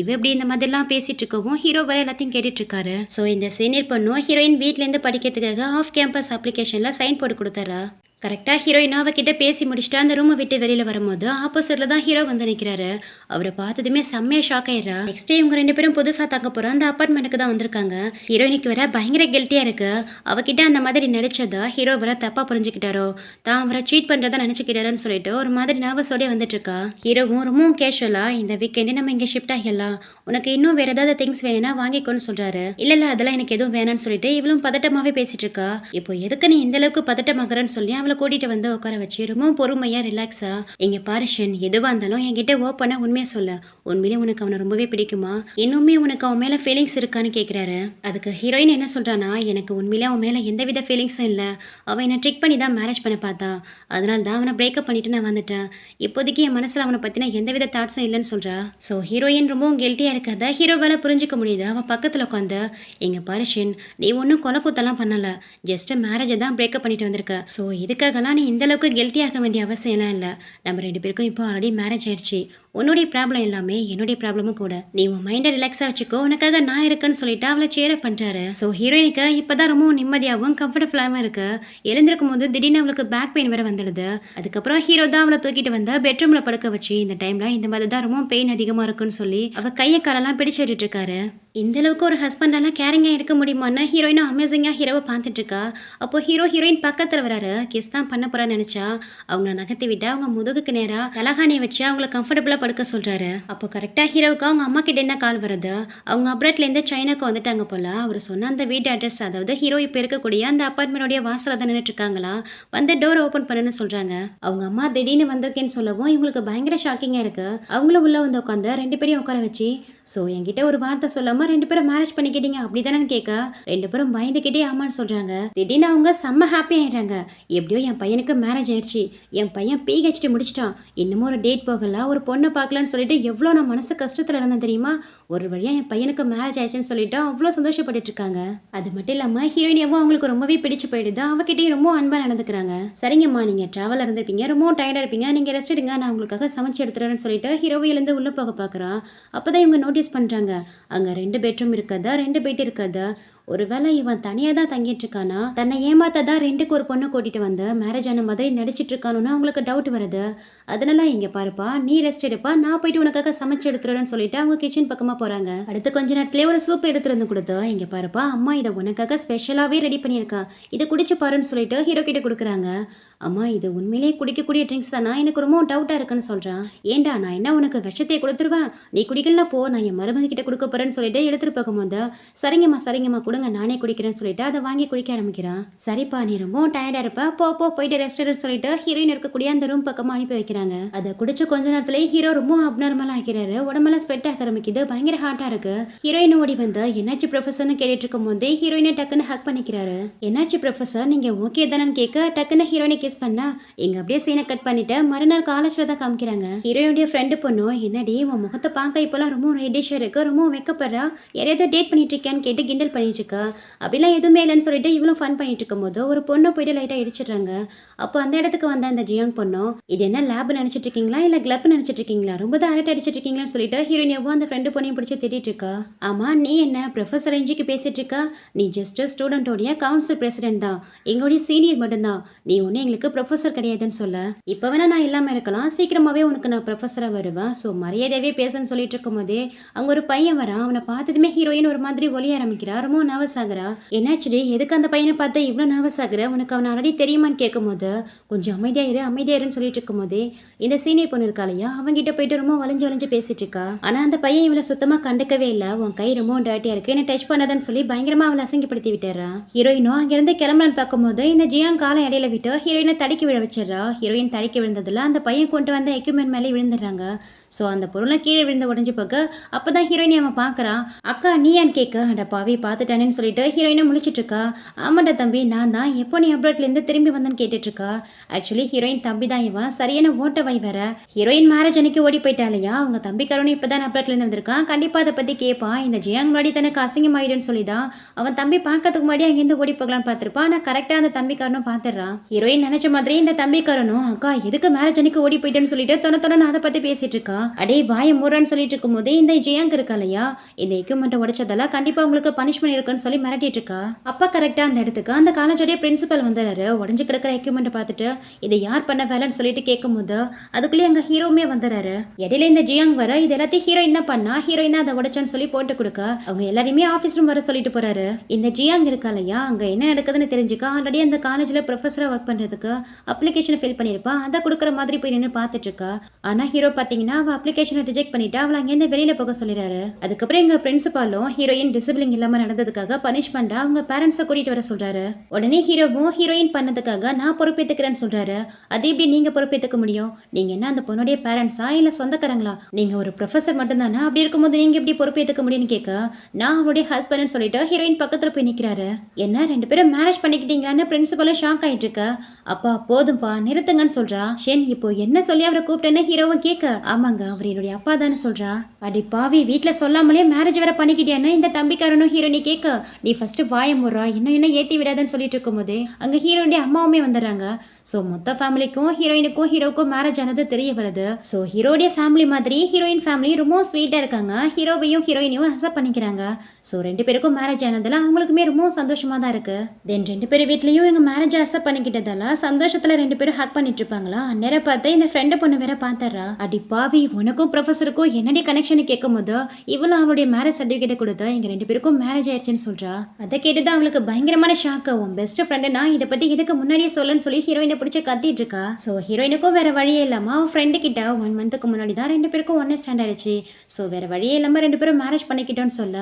இவ இப்படி இந்த மாதிரிலாம் பேசிட்டு இருக்கவும் ஹீரோ வேற எல்லாத்தையும் கேட்டுட்டு இருக்காரு. ஸோ இந்த சீனியர் பொண்ணும் ஹீரோயின் வீட்டிலேருந்து படிக்கிறதுக்காக ஆஃப் கேம்பஸ் அப்ளிகேஷனில் சைன் போட்டு கொடுத்துட்றா. கரெக்டாக ஹீரோயின் அவகிட்ட பேசி முடிச்சுட்டு அந்த ரூமை விட்டு வெளியில் வரும்போது ஆப்போசிட்டில் தான் ஹீரோ வந்து நிற்கிறாரு. அவரை பார்த்ததுமே செம்மையாக ஷாக் ஆயிடுறா. நெக்ஸ்ட் டே இவங்க 2 பேரும் புதுசாக தங்க போகிற அந்த அப்பார்ட்மெண்ட்டுக்கு தான் வந்திருக்காங்க. ஹீரோயினுக்கு வேற பயங்கர கில்ட்டியாக இருக்கு. அவகிட்ட அந்த மாதிரி நடிச்சதா ஹீரோ வேற தப்பாக புரிஞ்சுக்கிட்டாரோ, தான் அவரை சீட் பண்ணுறதா நினச்சிக்கிட்டாருன்னு சொல்லிட்டு ஒரு மாதிரி நர்வஸோடய வந்துட்டு இருக்கா. ஹீரோவும் ரொம்பவும் கேஷுவலாக, இந்த வீக்கெண்டு நம்ம இங்கே ஷிஃப்ட் ஆகிடலாம், உனக்கு இன்னும் வேறு ஏதாவது திங்ஸ் வேணும்னா வாங்கிக்கோன்னு சொல்கிறாரு. இல்லை அதெல்லாம் எனக்கு எதுவும் வேணான்னு சொல்லிட்டு இவளும் பதட்டமாகவே பேசிட்டு இருக்கா. இப்போ எதுக்கு நீ இந்த அளவுக்கு பதட்டமாகறன்னு சொல்லி அவளை கூட்டிட்டு வந்து உட்கார வச்சு ரொம்ப பொறுமையா ரிலாக்ஸா, இங்க பாரு ஷென், எதுவா இருந்தாலும் என்கிட்ட ஓப்பனா உண்மையா சொல்ல, உண்மையிலே உனக்கு அவனை ரொம்பவே பிடிக்குமா, இன்னுமே உனக்கு அவன் மேல ஃபீலிங்ஸ் இருக்கான்னு கேட்குறாரு. அதுக்கு ஹீரோயின் என்ன சொல்றானா, எனக்கு உண்மையிலே அவன் மேல எந்தவித ஃபீலிங்ஸும் இல்லை, அவன் என்னை ட்ரிக் பண்ணி தான் மேரேஜ் பண்ண பார்த்தா, அதனால தான் அவனை பிரேக்கப் பண்ணிட்டு நான் வந்துட்டேன், இப்போதைக்கு என் மனசுல அவனை பத்தின எந்தவித தாட்ஸும் இல்லைன்னு சொல்றா. ஸோ ஹீரோயின் ரொம்பவும் கெல்ட்டியா இருக்காத ஹீரோவால புரிஞ்சுக்க முடியுது. அவன் பக்கத்துல உட்காந்து, எங்க பாரு ஷென், நீ ஒன்றும் கொலை கூத்தெல்லாம் பண்ணல, ஜஸ்ட் மேரேஜை தான் பிரேக்கப் பண்ணிட்டு வந்திருக்க, ஸோ இதுக்காகலாம் நீ இந்த அளவுக்கு கெல்ட்டி ஆக வேண்டிய அவசியம்லாம் இல்லை, நம்ம 2 பேருக்கும் இப்போ ஆல்ரெடி மேரேஜ் ஆயிடுச்சு, உன்னுடைய ப்ராப்ளம் எல்லாமே என்னுடைய ப்ராப்ளமும் கூட, நீ உன் மைண்டை ரிலாக்ஸாக வச்சுக்கோ, உனக்காக நான் இருக்கேன்னு சொல்லிட்டு அவளை சேரப் பண்ணுறாரு. ஸோ ஹீரோயினுக்கு இப்போதான் ரொம்ப நிம்மதியாகவும் கம்ஃபர்டபுளாகவும் இருக்கு. எழுந்திருக்கும் போது திடீர்னு அவளுக்கு பேக் பெயின் வேற வந்துடுது. அதுக்கப்புறம் ஹீரோ தான் அவளை தூக்கிட்டு வந்து பெட்ரூம்ல படுக்க வச்சு, இந்த டைம்ல இந்த மாதிரி தான் ரொம்ப பெயின் அதிகமாக இருக்குன்னு சொல்லி அவ கையை காலெல்லாம் பிடிச்சு விட்டுட்டு இருக்காரு. இந்த அளவுக்கு ஒரு ஹஸ்பண்டாலாம் கேரிங்காக இருக்க முடியுமான்னு ஹீரோயினும் அமேசிங்காக ஹீரோவை பார்த்துட்டு இருக்கா. அப்போ ஹீரோயின் பக்கத்தில் வராரு. கிஸ் தான் பண்ண போறான்னு நினைச்சா அவங்கள நகர்த்தி விட்டு அவங்க முதுகுக்கு நேராக தலகாணியை வச்சு அவங்கள கம்ஃபர்டபுளாக படுக்க சொல்றாரு. அப்போ கரெக்டாக ஹீரோவுக்கு அவங்க அம்மா கிட்ட என்ன கால் வருது. அவங்க அப்ராட்லேருந்து சைனாக்கு வந்துட்டாங்க போல. அவர் சொன்ன அந்த வீட்டு அட்ரஸ், அதாவது ஹீரோ இப்போ இருக்கக்கூடிய அந்த அப்பார்ட்மெண்டோடைய வாசலில் தான் நின்றுட்டு இருக்காங்களா. வந்து டோர் ஓப்பன் பண்ணுன்னு சொல்றாங்க. அவங்க அம்மா திடீர்னு வந்திருக்கேன்னு சொல்லவும் இவங்களுக்கு பயங்கர ஷாக்கிங்காக இருக்கு. அவங்கள உள்ள வந்து உட்காந்து 2 பேரையும் உட்கார வச்சு, ஸோ என்கிட்ட ஒரு வார்த்தை சொல்லாம 2 பேரும் மேரேஜ் பண்ணிக்கிட்டீங்க அப்படிதானு கேட்க 2 பேரும் பயந்துக்கிட்டே ஆமான்னு சொல்றாங்க. திடீர்னு அவங்க செம்ம ஹாப்பி ஆயிடுறாங்க. எப்படியோ என் பையனுக்கு மேரேஜ் ஆயிடுச்சு, என் பையன் PhD முடிச்சிட்டான், இன்னமும் ஒரு டேட் போகல, ஒரு பொண்ணை பார்க்கலான்னு சொல்லிட்டு எவ்வளோ நான் மனசு கஷ்டத்தில் இருந்தேன் தெரியுமா, ஒரு வழியா என் பையனுக்கு மேரேஜ் ஆயிடுச்சுன்னு சொல்லிட்டு அவ்வளோ சந்தோஷப்பட்டு இருக்காங்க. அது மட்டும் இல்லாமல் ஹீரோயினியாவும் அவங்களுக்கு ரொம்பவே பிடிச்சு போயிடுது. அவகிட்டே ரொம்ப அன்பா நடந்துக்கிறாங்க. சரிங்கம்மா, நீங்க டிராவல் இருந்திருப்பீங்க, ரொம்ப டயர்டா இருப்பீங்க, நீங்க ரெஸ்ட் எடுங்க, நான் உங்களுக்காக சமைச்சு எடுத்துறேன்னு சொல்லிட்டு ஹீரோவிலேருந்து உள்ள போக பார்க்குறான். அப்போதான் இவங்க நோட்டீஸ் பண்றாங்க, அங்க 2 பெட்ரூம் இருக்கதா, 2 பெட் இருக்கதா, ஒருவேளை இவன் தனியாக தான் தங்கிட்டு இருக்கானா, தன்னை ஏமாத்ததான் 2க்கு ஒரு பொண்ணை கூட்டிட்டு வந்து மேரேஜ் ஆன மாதிரி நடிச்சிட்டு இருக்கானுன்னு அவங்களுக்கு டவுட் வருது. அதனால இங்க பாருப்பா, நீ ரெஸ்ட் எடுப்பா, நான் போயிட்டு உனக்காக சமைச்சு எடுத்துறேன்னு சொல்லிட்டு அவங்க கிச்சன் பக்கமா போறாங்க. அடுத்து கொஞ்ச நேரத்திலே ஒரு சூப் எடுத்துட்டு வந்து கொடுத்து, இங்க பாருப்பா அம்மா இதை உனக்காக ஸ்பெஷலாவே ரெடி பண்ணியிருக்கா, இதை குடிச்சு பாருன்னு சொல்லிட்டு ஹீரோ கிட்ட கொடுக்குறாங்க. அம்மா இது உண்மையிலேயே குடிக்கக்கூடிய ட்ரிங்க்ஸ் தானா, எனக்கு ரொம்ப டவுட்டாக இருக்குன்னு சொல்கிறான். ஏண்டா நான் என்ன உனக்கு விஷத்தையை கொடுத்துருவேன், நீ குடிக்கலாம் போ, நான் என் மருமக கிட்ட கொடுக்க போகிறேன்னு சொல்லிட்டு எடுத்துகிட்டு போகும்போது, சரிங்கம்மா கொடுங்க நானே குடிக்கிறேன்னு சொல்லிட்டு அதை வாங்கி குடிக்க ஆரம்பிக்கிறான். சரிப்பா நீ ரொம்ப டயர்டாக இருப்ப, போயிட்டு ரெஸ்ட் எடுன்னு சொல்லிட்டு ஹீரோயின் இருக்கக்கூடிய அந்த ரூம் பக்கமாக அனுப்பி வைக்கிறாங்க. அதை குடிச்ச கொஞ்ச நேரத்துலேயே ஹீரோ ரொம்ப அப்நார்மலாக ஆகிறாரு. உடம்பெல்லாம் ஸ்வெட் ஆக ஆரம்பிக்குது, பயங்கர ஹாட்டாக இருக்கு. ஹீரோயின் ஓடி வந்து என்னாச்சு ப்ரொஃபஸர்னு கேட்டுட்டு இருக்கும் போதே ஹீரோயினை டக்குன்னு ஹக் பண்ணிக்கிறாரு. என்னாச்சு ப்ரொஃபஸர், நீங்கள் ஓகே தானேன்னு கேட்க டக்குன்னு ஹீரோயினை கிஸ் பண்ணா இங்க அப்படியே சீனை கட் பண்ணிட்டு மறுநாள் காலேஜ்ல தான் காமிக்கிறாங்க. ஹீரோயினுடைய ஃப்ரெண்டு பொண்ணு என்னடி உன் முகத்தை பார்க்க இப்போலாம் ரொம்ப ரெடிஷா இருக்கு, ரொம்ப வெக்கப்படுறா, யாரையாவது டேட் பண்ணிட்டு இருக்கியான்னு கேட்டு கிண்டல் பண்ணிட்டு இருக்கா. அப்படிலாம் எதுவுமே இல்லைன்னு சொல்லிட்டு இவளும் ஃபன் பண்ணிட்டு இருக்கும்போது ஒரு பொண்ணை போயிட்டு லைட்டா இடிச்சிடுறாங்க. அப்போ அந்த இடத்துக்கு வந்த அந்த ஜியாங் பொண்ணும் இது என்ன லேப் நினைச்சிட்டு இருக்கீங்களா இல்ல கிளப் நினைச்சிட்டு இருக்கீங்களா, ரொம்ப தான் அரட்டை அடிச்சிட்டு இருக்கீங்களான்னு சொல்லிட்டு ஹீரோயினியாவும் அந்த ஃப்ரெண்டு பொண்ணையும் பிடிச்சி திட்டிட்டு இருக்கா. ஆமா நீ என்ன ப்ரொஃபஸர் ரேஞ்சுக்கு பேசிட்டு இருக்கா, நீ ஜஸ்ட் ஸ்டூடெண்டோடைய கவுன்சில் பிரசிடென்ட் தான், எங்களுடைய சீனியர் மட்டும்தான், நீ ஒன்றும் எங்களுக்கு ப்ரொஃபஸர் கிடையாதுன்னு சொல்ல. இப்போ வேணா நான் இல்லாமல் இருக்கலாம், சீக்கிரமாகவே உனக்கு நான் ப்ரொஃபஸராக வருவேன், ஸோ மரியாதையாகவே பேசுன்னு சொல்லிட்டு இருக்கும் போதே அங்கே ஒரு பையன் வரான். அவனை பார்த்ததுமே ஹீரோயின் ஒரு மாதிரி ஒலிய ஆரம்பிக்கிறா, ரொம்ப நர்வஸ் ஆகுறா. என்னாச்சுடி எதுக்கு அந்த பையனை பார்த்து இவ்வளோ நர்வஸ் ஆகுற, உனக்கு அவனை ஆல்ரெடி தெரியுமான்னு கேட்கும்போது கொஞ்சம் அமைதியாயிருன்னு சொல்லிட்டு இருக்கும் போதே இந்த சீனியர் பொண்ணு இருக்கா இல்லையா அவங்கிட்ட போயிட்டு ரொம்ப வளைஞ்சு பேசிட்டு இருக்கா. ஆனா அந்த பையன் இவளை சுத்தமா கண்டுக்கவே இல்லை. உன் கை ரொம்ப டர்ட்டியா இருக்கு, என்ன டச் பண்ணாதன்னு சொல்லி பயங்கரமா அவளை அசிங்கப்படுத்தி விட்டுறா. ஹீரோயினும் அங்கிருந்து கிளம்பலான்னு பார்க்கும்போது இந்த ஜியாங் காலை இடையில விட்டு ஹீரோயினை தடுக்கி விழ வச்சிடறா. ஹீரோயின் தடுக்கி விழுந்ததுல அந்த பையன் கொண்டு வந்த எக்யூப்மெண்ட் மேலே விழுந்துடுறாங்க. ஸோ அந்த பொருளை கீழே விழுந்து உடஞ்சி பார்க்க அப்போதான் ஹீரோயினை அவன் பார்க்குறான். அக்கா நீயான்னு கேட்க அட பாவி பார்த்துட்டானேன்னு சொல்லிட்டு ஹீரோயினை முழிச்சிட்டு இருக்கா. ஆமாண்டா தம்பி நான் தான், எப்போ நீ அப்ராட்லேருந்து திரும்பி வந்தேன்னு கேட்டுட்டு இருக்கா. ஆக்சுவலி ஹீரோயின் தம்பி தான் இவன், சரியான ஓட்டவை வேற. ஹீரோயின் மேரேஜ் அன்னைக்கு ஓடி போயிட்டா இல்லையா, அவங்க தம்பிக்காரனும் இப்போ தான் அப்ராட்லேருந்து வந்திருக்கான், கண்டிப்பாக அதை பற்றி கேட்பான். இந்த ஜியாங் முன்னாடி தனக்கு அசிங்கமாயிடுன்னு சொல்லி தான் அவன் தம்பி பார்க்கறதுக்கு முன்னாடி அங்கேருந்து ஓடி போகலான்னு பார்த்துருப்பான். ஆனால் கரெக்டாக அந்த தம்பிக்காரனும் பார்த்துடுறான். ஹீரோயின் நினைச்ச மாதிரி இந்த தம்பிக்காரனும் அக்கா எதுக்கு மேரேஜ் அன்னைக்கு ஓடி போயிட்டேன்னு சொல்லிட்டு தொண்ணு அதை பற்றி பேசிட்டு இருக்கா. அடே வாய மூறான்னு சொல்லிட்டு இருக்கும் போதே இந்த ஜியாங் இருக்கா இல்லையா, இந்த எக்யூப்மெண்ட்டை உடைச்சதால கண்டிப்பா உங்களுக்கு பனிஷ்மெண்ட் இருக்குன்னு சொல்லி மிரட்டிட்டு இருக்கா. அப்ப கரெக்டா அந்த இடத்துக்கு அந்த காலேஜோடைய பிரின்சிபல் வந்துடுறாரு. உடஞ்சு கிடக்கிற எக்யூப்மெண்ட்டை பார்த்துட்டு இதை யார் பண்ண வேலைன்னு சொல்லிட்டு கேட்கும்போது அதுக்குள்ளேயே அங்க ஹீரோவுமே வந்துடுறாரு. இடையில இந்த ஜியாங் வர இது எல்லாத்தையும் ஹீரோயின் தான் பண்ணா, ஹீரோயின் தான் அதை உடைச்சான்னு சொல்லி போட்டு கொடுக்க அவங்க எல்லாரையுமே ஆஃபீஸ் ரூம் வர சொல்லிட்டு போறாரு. இந்த ஜியாங் இருக்கா இல்லையா அங்க என்ன நடக்குதுன்னு தெரிஞ்சுக்க ஆல்ரெடி அந்த காலேஜ்ல ப்ரொஃபஸரா ஒர்க் பண்றதுக்கு அப்ளிகேஷன் ஃபில் பண்ணிருப்பா, அதை கொடுக்குற மாதிரி போய் நின்று பார்த்துட்டு இருக்கா. ஆனா ஹீரோ பாத்தீங்கன்னா அவ அப்ளிகேஷனை ரிஜெக்ட் பண்ணிட்டு அவளை அங்கேருந்து வெளியில போக சொல்லிடுறாரு. அதுக்கப்புறம் எங்க பிரின்சிபாலும் ஹீரோயின் டிசிப்ளின் இல்லாம நடந்ததுக்காக பனிஷ்மெண்டா அவங்க பேரண்ட்ஸை கூட்டிட்டு வர சொல்றாரு. உடனே ஹீரோவும் ஹீரோயின் பண்ணதுக்காக நான் பொறுப்பேற்றுக்கிறேன்னு சொல்றாரு. அது எப்படி நீங்க பொறுப்பேற்றுக்க முடியும், நீங்க என்ன அந்த பொண்ணுடைய பேரண்ட்ஸா இல்ல சொந்தக்காரங்களா, நீங்க ஒரு ப்ரொஃபஸர் மட்டும் தானே, அப்படி இருக்கும்போது நீங்க எப்படி பொறுப்பேற்றுக்க முடியும்னு கேட்க நான் அவளுடைய ஹஸ்பண்ட்னு சொல்லிட்டு ஹீரோயின் பக்கத்துல போய் நிக்கிறாரு. என்ன ரெண்டு பேரும் மேரேஜ் பண்ணிக்கிட்டீங்களான்னு பிரின்சிபலும் ஷாக் ஆயிட்டு இருக்க. அப்பா போதும்பா நிறுத்துங்கன்னு சொல்றா. ஷேன் இப்போ என்ன சொல்லி அவரை கூப்பிட்டேன்னு ஹீரோவும் கேட்க ஆமாங்க அவர் என்னுடைய அப்பா தானே சொல்றா. அடி பாவி வீட்டுல சொல்லாமலே மேரேஜ் வேற பண்ணிக்கிட்டியான்னு இந்த தம்பிக்காரனும் ஹீரோனி கேட்க நீ ஃபர்ஸ்ட் வாய முறா இன்னும் ஏத்தி விடாதுன்னு சொல்லிட்டு இருக்கும் போதே அங்க ஹீரோனுடைய அம்மாவுமே வந்துடுறாங்க. ஸோ மொத்த ஃபேமிலிக்கும் ஹீரோயினுக்கும் ஹீரோக்கும் மேரேஜ் ஆனது தெரிய வருது. ஸோ ஹீரோடைய ஃபேமிலி மாதிரி ஹீரோயின் ஃபேமிலி ரொம்ப ஸ்வீட்டாக இருக்காங்க, ஹீரோவையும் ஹீரோயினையும் அக்செப்ட் பண்ணிக்கிறாங்க. ஸோ ரெண்டு பேருக்கும் மேரேஜ் ஆனதில் அவங்களுக்குமே ரொம்ப சந்தோஷமாக தான் இருக்கு. தென் ரெண்டு பேர் வீட்லேயும் எங்கள் மேரேஜ் அக்செப்ட் பண்ணிக்கிட்டதால சந்தோஷத்தில் ரெண்டு பேரும் ஹக் பண்ணிட்டு இருப்பாங்களா. அந்நேரம் பார்த்து இந்த ஃப்ரெண்டு பொண்ணு வேற பார்த்துறா. அடி பாவி உனக்கும் ப்ரொஃபஸருக்கும் என்னடி கனெக்ஷன் கேட்கும் போது இவளும் அவளுடைய மேரேஜ் சர்டிஃபிகேட் கொடுத்து எங்கள் ரெண்டு பேருக்கும் மேரேஜ் ஆயிடுச்சுன்னு சொல்றா. அதை கேட்டுதான் அவளுக்கு பயங்கரமான ஷாக்கு. உன் பெஸ்ட் ஃப்ரெண்டு நான் இதை பற்றி இதுக்கு முன்னாடியே சொல்லன்னு சொல்லி ஹீரோயினை பிடிச்சி கத்திட்டு இருக்கா. ஸோ ஹீரோயினுக்கும் வேற வழியே இல்லாம அவன் ஃப்ரெண்டு கிட்ட 1 மந்த்துக்கு முன்னாடி தான் ரெண்டு பேருக்கும் ஒன்னே ஸ்டாண்ட் ஆயிடுச்சு. ஸோ வேற வழியே இல்லாம ரெண்டு பேரும் மேரேஜ் பண்ணிக்கிட்டோன்னு சொல்ல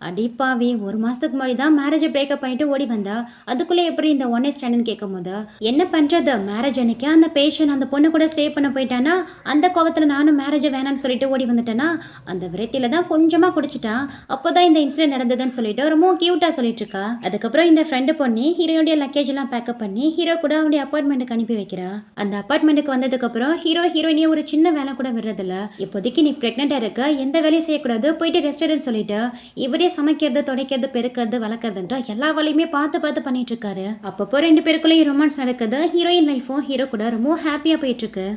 அடிப்பாவி 1 மாசத்துக்கு முன்னாடி தான் மேரேஜை பிரேக்கப் பண்ணிட்டு ஓடி வந்தா, அதுக்குள்ளே எப்படி இந்த ஒன்னே ஸ்டாண்டுன்னு கேட்கும் போது என்ன பண்றது, மேரேஜ் அன்னைக்கு அந்த பேஷன் அந்த பொண்ணு கூட ஸ்டே பண்ண போயிட்டானா, அந்த கோவத்துல நானும் மேரேஜ் வேணான்னு சொல்லிட்டு ஓடி வந்துட்டேன்னா, அந்த விரத்தியில தான் கொஞ்சமா குடிச்சிட்டான், அப்போதான் இந்த இன்சிடென்ட் நடந்ததுன்னு சொல்லிட்டு ரொம்ப கியூட்டா சொல்லிட்டு இருக்கா. அதுக்கப்புறம் இந்த ஃப்ரெண்டு பொண்ணு ஹீரோடைய லக்கேஜ் எல்லாம் பேக்கப் பண்ணி ஹீரோ கூட அவனுடைய அப்பார்ட்மெண்ட்டுக்கு அனுப்பி வைக்கிறா. அந்த அப்பார்ட்மெண்ட்டுக்கு வந்ததுக்கு அப்புறம் ஹீரோயினியை ஒரு சின்ன வேலை கூட விடுறதில்ல. இப்போதைக்கு நீ பிரெக்னெண்டா இருக்க, எந்த வேலையும் செய்யக்கூடாது, போயிட்டு ரெஸ்டாரண்ட் சொல்லிட்டு இவரே சமைக்கிறது துடைக்கிறது பெருக்கிறது வளர்க்கறதுன்ற எல்லா வேலையுமே பார்த்து பண்ணிட்டு இருக்காரு. அப்பப்போ ரெண்டு பேருக்குள்ளேயும் ரொமான்ஸ் நடக்குது. ஹீரோயின் லைஃபும் ஹீரோ கூட ரொம்ப ஹாப்பியா போயிட்டு இருக்கு.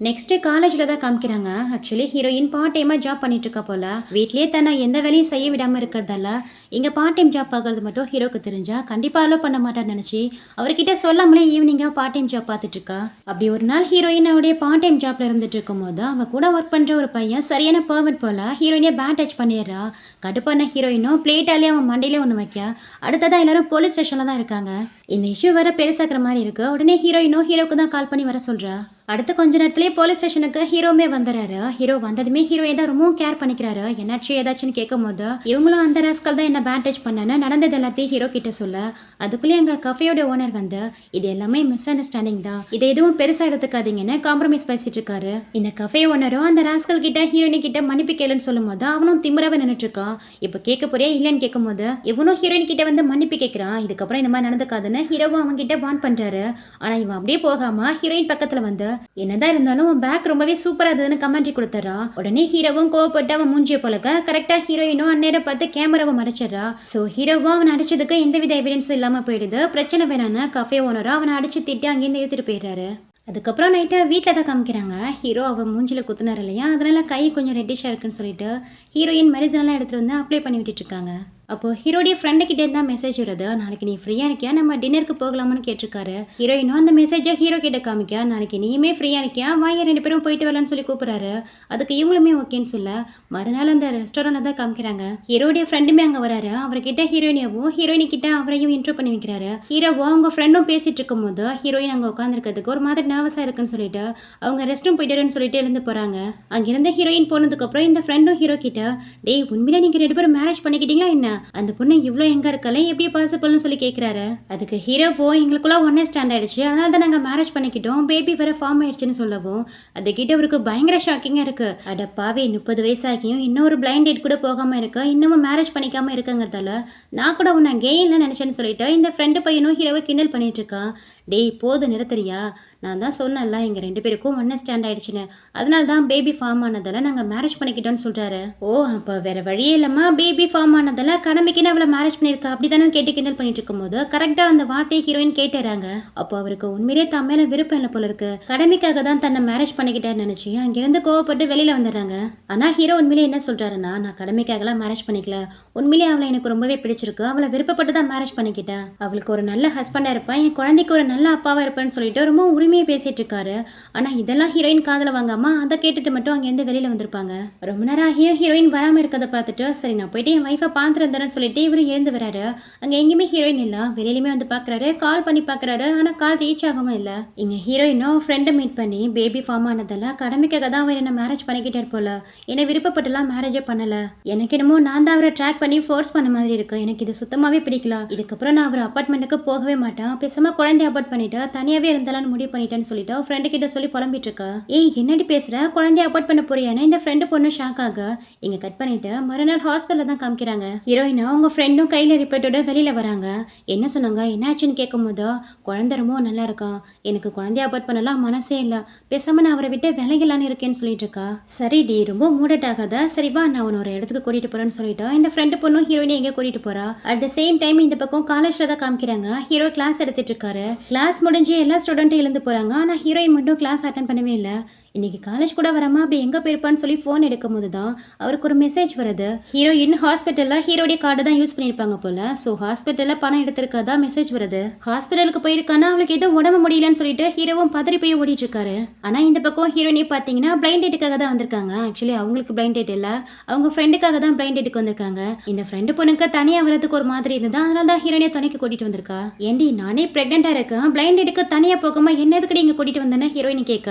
நெக்ஸ்ட் காலேஜில் தான் காமிக்கிறாங்க. ஆக்சுவலி ஹீரோயின் பார்ட் டைமாக ஜாப் பண்ணிட்டு இருக்கா போல. வீட்லேயே தன்னை எந்த வேலையும் செய்ய விடாமல் இருக்கிறதால இங்கே பார்ட் டைம் ஜாப் பார்க்கறது மட்டும் ஹீரோக்கு தெரிஞ்சா கண்டிப்பாக அலோ பண்ண மாட்டான்னு நினச்சி அவர்கிட்ட சொல்லாமலே ஈவினிங்காக பார்ட் டைம் ஜாப் பார்த்துட்டு இருக்கா. அப்படி ஒரு நாள் ஹீரோயின் அவருடைய பார்ட் டைம் ஜாப்ல இருந்துட்டு இருக்கும் போது அவன் கூட ஒர்க் பண்ணுற ஒரு பையன் சரியான பர்வெட் போல ஹீரோயினே பேட் டச் பண்ணிடுறா. கடுப்பான ஹீரோயினும் பிளேட்டாலே அவன் மண்டையிலே ஒன்று வைக்க அடுத்ததான் எல்லாரும் போலீஸ் ஸ்டேஷனில் தான் இருக்காங்க. இந்த இஷ்யூ வேற பெருசாக்குற மாதிரி இருக்கு. உடனே ஹீரோயினும் ஹீரோக்கு தான் கால் பண்ணி வர சொல்றா. அடுத்து கொஞ்ச நேரத்திலேயே போலீஸ் ஸ்டேஷனுக்கு ஹீரோவுமே வந்துறாரு. ஹீரோ வந்ததுமே ஹீரோயினை தான் ரொம்பவும் கேர் பண்ணிக்கிறாரு. என்னாச்சு ஏதாச்சுன்னு கேட்கும்போது இவங்களும் அந்த ராஸ்கல் தான் என்ன பேண்டேஜ் பண்ணான்னு நடந்தது எல்லாத்தையும் ஹீரோ கிட்ட சொல்ல, அதுக்குள்ளே எங்க கஃபேயோட ஓனர் வந்து இது எல்லாமே மிஸ் அண்டர்ஸ்டாண்டிங் தான், இதை எதுவும் பெருசா எடுத்துக்காதீங்கன்னு காம்ப்ரமைஸ் பேசிட்டு இருக்காரு. இந்த கஃபே ஓனரும் அந்த ராஸ்கல் கிட்ட ஹீரோயினி கிட்ட மன்னிப்பு கேளுன்னு சொல்லும் போது அவனும் திமிராவே நின்னுட்டு இருக்கான். இப்ப கேட்க போறியா இல்லன்னு கேட்கும் போது இவனும் ஹீரோயின் கிட்ட வந்து மன்னிப்பு கேட்கிறான். இதுக்கப்புறம் இந்த மாதிரி நடந்துக்காதுன்னு ஹீரோவும் அவங்க கிட்ட வான் பண்றாரு. ஆனா இவன் அப்படியே போகாம ஹீரோயின் பக்கத்துல வந்து என்னதான் இருந்தாலும் உன் பேக் ரொம்பவே சூப்பரா இருந்ததுன்னு கமெண்ட்ரி கொடுத்துறான். உடனே ஹீரோவும் கோவப்பட்டு அவன் மூஞ்சிய போலக்க கரெக்டா ஹீரோயினும் அந்நேரம் பார்த்து கேமராவை மறைச்சிடறா. சோ ஹீரோவும் அவன் அடிச்சதுக்கு எந்தவித எவிடன்ஸும் இல்லாம போயிடுது. பிரச்சனை வேணான்னு கஃபே ஓனரா அவனை அடிச்சு திட்டி அங்கேருந்து எடுத்துட்டு போயிடுறாரு. அதுக்கப்புறம் நைட்டு வீட்டில் தான் காமிக்கிறாங்க. ஹீரோ அவன் மூஞ்சில் குத்துனார் இல்லையா, அதனால கை கொஞ்சம் ரெட்டிஷாக இருக்குன்னு சொல்லிட்டு ஹீரோயின் மெடிசனெலாம் எடுத்துகிட்டு வந்து அப்ளை பண்ணி விட்டுட்டு இருக்காங்க. அப்போது ஹீரோடைய ஃப்ரெண்டு கிட்டே இருந்தால் மெசேஜ் வருது. நாளைக்கு நீ ஃப்ரீயாக இருக்கியா, நம்ம டின்னருக்கு போகலாமான்னு கேட்டிருக்காரு. ஹீரோயினும் அந்த மெசேஜை ஹீரோ கிட்ட காமிக்கா, நாளைக்கு நீயுமே ஃப்ரீயாக இருக்கியா, வாங்க 2 பேரும் போயிட்டு வரலான்னு சொல்லி கூப்பிட்றாரு. அதுக்கு இவங்களுமே ஓகேன்னு சொல்ல மறுநாள் அந்த ரெஸ்டாரண்ட்டை தான் காமிக்கிறாங்க. ஹீரோடைய ஃப்ரெண்டுமே அங்கே வராரு. அவர்கிட்ட ஹீரோயினியாவும் ஹீரோயினி கிட்ட அவரையும் இன்ட்ரோ பண்ணி வைக்கிறாரு. ஹீரோவும் அவங்க ஃப்ரெண்டும் பேசிட்டு இருக்கும் போது ஹீரோயின் அங்கே உட்காந்துருக்கிறதுக்கு ஒரு மாதிரி நர்வஸாக இருக்குன்னு சொல்லிட்டு அவங்க ரெஸ்ட் ரூம் போயிட்டாருன்னு சொல்லிட்டு எழுந்து போகிறாங்க. அங்கிருந்து ஹீரோயின் போனதுக்கப்புறம் இந்த ஃப்ரெண்டும் ஹீரோ கிட்ட, டேய் உண்மையில நீங்கள் 2 பேரும் மேரேஜ் பண்ணிக்கிட்டீங்களா என்ன, அந்த பொண்ணு இவ்வளோ எங்க இருக்கல எப்படி பாசிபிள்னு சொல்லி கேட்குறாரு. அதுக்கு ஹீரோவோ எங்களுக்குள்ள ஒன்னே ஸ்டாண்ட் ஆயிடுச்சு, அதனால தான் நாங்கள் மேரேஜ் பண்ணிக்கிட்டோம், பேபி வேற ஃபார்ம் ஆயிடுச்சுன்னு சொல்லவும் அது கிட்ட அவருக்கு பயங்கர ஷாக்கிங்காக இருக்கு. அட பாவே 30 வயசாகியும் இன்னும் ஒரு பிளைண்ட் டேட் கூட போகாம இருக்க, இன்னமும் மேரேஜ் பண்ணிக்காம இருக்குங்கிறதால நான் கூட உன்னை கேயின்னு நினைச்சேன்னு சொல்லிட்டு இந்த ஃப்ரெண்டு பையனும் ஹீரோவை கிண்டல் பண்ணிட்டு இருக்கான். டேய் போது நிறுத்துறியா, நான் தான் சொன்னேன்ல எங்கள் 2 பேருக்கும் ஒன்னே ஸ்டாண்ட் ஆயிடுச்சுன்னு, அதனால தான் பேபி ஃபார்ம் ஆனதால நாங்கள் மேரேஜ் பண்ணிக்கிட்டோன்னு சொல்கிறாரு. ஓ அப்போ வேற வழியே இல்லாமா பேபி ஃபார்ம் ஆனதால கடமைக்குன்னு அவளை மேரேஜ் பண்ணியிருக்கா அப்படி தானே கேட்டு கிண்டல் பண்ணிட்டு இருக்கும்போது கரெக்டாக அந்த வார்த்தையை ஹீரோயின் கேட்டுறாங்க. அப்போ அவருக்கு உண்மையிலே தான் மேலே விருப்பம் இல்லை போல இருக்கு, கடமைக்காக தான் தன்னை மேரேஜ் பண்ணிக்கிட்டாருன்னு நினச்சி அங்கேருந்து கோவப்பட்டு வெளியில் வந்துடுறாங்க. ஆனால் ஹீரோ உண்மையிலே என்ன சொல்கிறாருன்னா, நான் கடமைக்காகலாம் மேரேஜ் பண்ணிக்கல, உண்மையிலே அவளை எனக்கு ரொம்பவே பிடிச்சிருக்கு, அவளை விருப்பப்பட்டு தான் மேரேஜ் பண்ணிக்கிட்டேன், அவளுக்கு ஒரு நல்ல ஹஸ்பண்டாக இருப்பேன், என் குழந்தைக்கு ஒரு நல்ல அப்பாவாக இருப்பேன்னு சொல்லிட்டு ரொம்ப உரிமையை பேசிட்டு இருக்காரு. ஆனால் இதெல்லாம் ஹீரோயின் காதில் வாங்காம அதை கேட்டுட்டு மட்டும் அங்கேருந்து வெளியில் வந்திருப்பாங்க. ரொம்ப நேரம் ஆகியும் ஹீரோயின் வராமல் இருக்கிறத பார்த்துட்டு சரி நான் போயிட்டு என் ஒய்ஃபை பார்த்துருந்தேன்னு சொல்லிட்டு இவரு எழுந்து வராரு. அங்கே எங்கேயுமே ஹீரோயின் இல்லை. வெளியிலுமே வந்து பார்க்குறாரு, கால் பண்ணி பார்க்குறாரு, ஆனால் கால் ரீச் ஆகவும் இல்லை. இங்கே ஹீரோயினும் ஃப்ரெண்டை மீட் பண்ணி பேபி ஃபார்ம் ஆனதால கடமைக்காக தான் அவர் என்ன மேரேஜ் பண்ணிக்கிட்டார் போல, என்னை விருப்பப்பட்டுலாம் மேரேஜே பண்ணலை, எனக்கு என்னமோ நான் தான் அவரை ட்ராக் பண்ணி ஃபோர்ஸ் பண்ண மாதிரி இருக்கு, எனக்கு இது சுத்தமாகவே பிடிக்கல, இதுக்கப்புறம் நான் அவர் அப்பார்ட்மெண்ட்டுக்கு போகவே மாட்டேன், பேசாம குழந்தை அபார்ட் பண்ணிட்டு தனியாகவே இருந்தாலும் முடிவு பண்ணிட்டேன்னு சொல்லிட்டு ஃப்ரெண்டு கிட்ட சொல்லி புலம்பிட்டு இருக்கா. ஏய் என்னடி பேசுற, குழந்தைய அபார்ட் பண்ண போறியான்னு இந்த ஃப்ரெண்டு பொண்ணு ஷாக் ஆக இங்க கட் பண்ணிட்டு மறுநாள் ஹாஸ்பிட்டல்ல தான் காமிக்கிறாங்க. ஹீரோயினா அவங்க ஃப்ரெண்டும் கையில ரிப்போர்ட்டோட வெளியில வராங்க. என்ன சொன்னாங்க என்னாச்சுன்னு கேட்கும் போது குழந்தை ரொம்ப நல்லா இருக்கா, எனக்கு குழந்தைய அபார்ட் பண்ணலாம் மனசே இல்ல, பேசாம நான் அவரை விட்டு விலகலான்னு இருக்கேன்னு சொல்லிட்டு இருக்கா. சரி டி ரொம்ப மூடட் ஆகாத, சரி வா நான் உன்னை ஒரு இடத்துக்கு கூட்டிட்டு போறேன்னு சொல்லிட்டு இந்த ஃப்ரெண்டு பொண்ணும் ஹீரோயினை எங்க கூட்டிட்டு போறா. அட் த சேம் டைம் இந்த பக்கம் காலேஜ்ல தான் காமிக்கிறாங்க. ஹீரோ கிளாஸ் எடுத்துட்டு இருக்காரு. கிளாஸ் முடிஞ்சு எல்லா ஸ்டூடெண்ட்டும் எழுந்து போறாங்க. ஆனா ஹீரோயின் மட்டும் கிளாஸ் அட்டென்ட் பண்ணவே இல்லை. இன்னைக்கு காலேஜ் கூட வராம அப்படி எங்க போயிருப்பான்னு சொல்லி ஃபோன் எடுக்கும் போது தான் அவருக்கு ஒரு மெசேஜ் வருது. ஹீரோயின் ஹாஸ்பிட்டல்ல ஹீரோடைய கார்டு தான் யூஸ் பண்ணியிருப்பாங்க போல. ஸோ ஹாஸ்பிட்டல்ல பணம் எடுத்திருக்கதா மெசேஜ் வருது. ஹாஸ்பிட்டலுக்கு போயிருக்கானா அவளுக்கு எதுவும் உடம்பு முடியலன்னு சொல்லிட்டு ஹீரோவும் பதறி போய் ஓடிட்டு இருக்காரு. ஆனா இந்த பக்கம் ஹீரோயினே பாத்தீங்கன்னா பிளைண்ட் டேட்டுக்காக தான் வந்திருக்காங்க. ஆக்சுவலி அவங்களுக்கு பிளைண்ட் டேட் இல்ல, அவங்க ஃப்ரெண்டுக்காக தான் பிளைண்ட் டேட்டுக்கு வந்திருக்காங்க. இந்த ஃப்ரெண்டு பொண்ணுக்கு தனியா வரதுக்கு ஒரு மாதிரி இருந்தது, அதனால தான் ஹீரோயினை துணைக்கு கூட்டிட்டு வந்திருக்கா. ஏண்டி நானே பிரெக்னெண்டா இருக்கேன், பிளைண்ட் டேட்டுக்கு தனியா போகாம என்ன எதுக்கு இங்க கூட்டிட்டு வந்தேன்னு ஹீரோயின் கேட்க,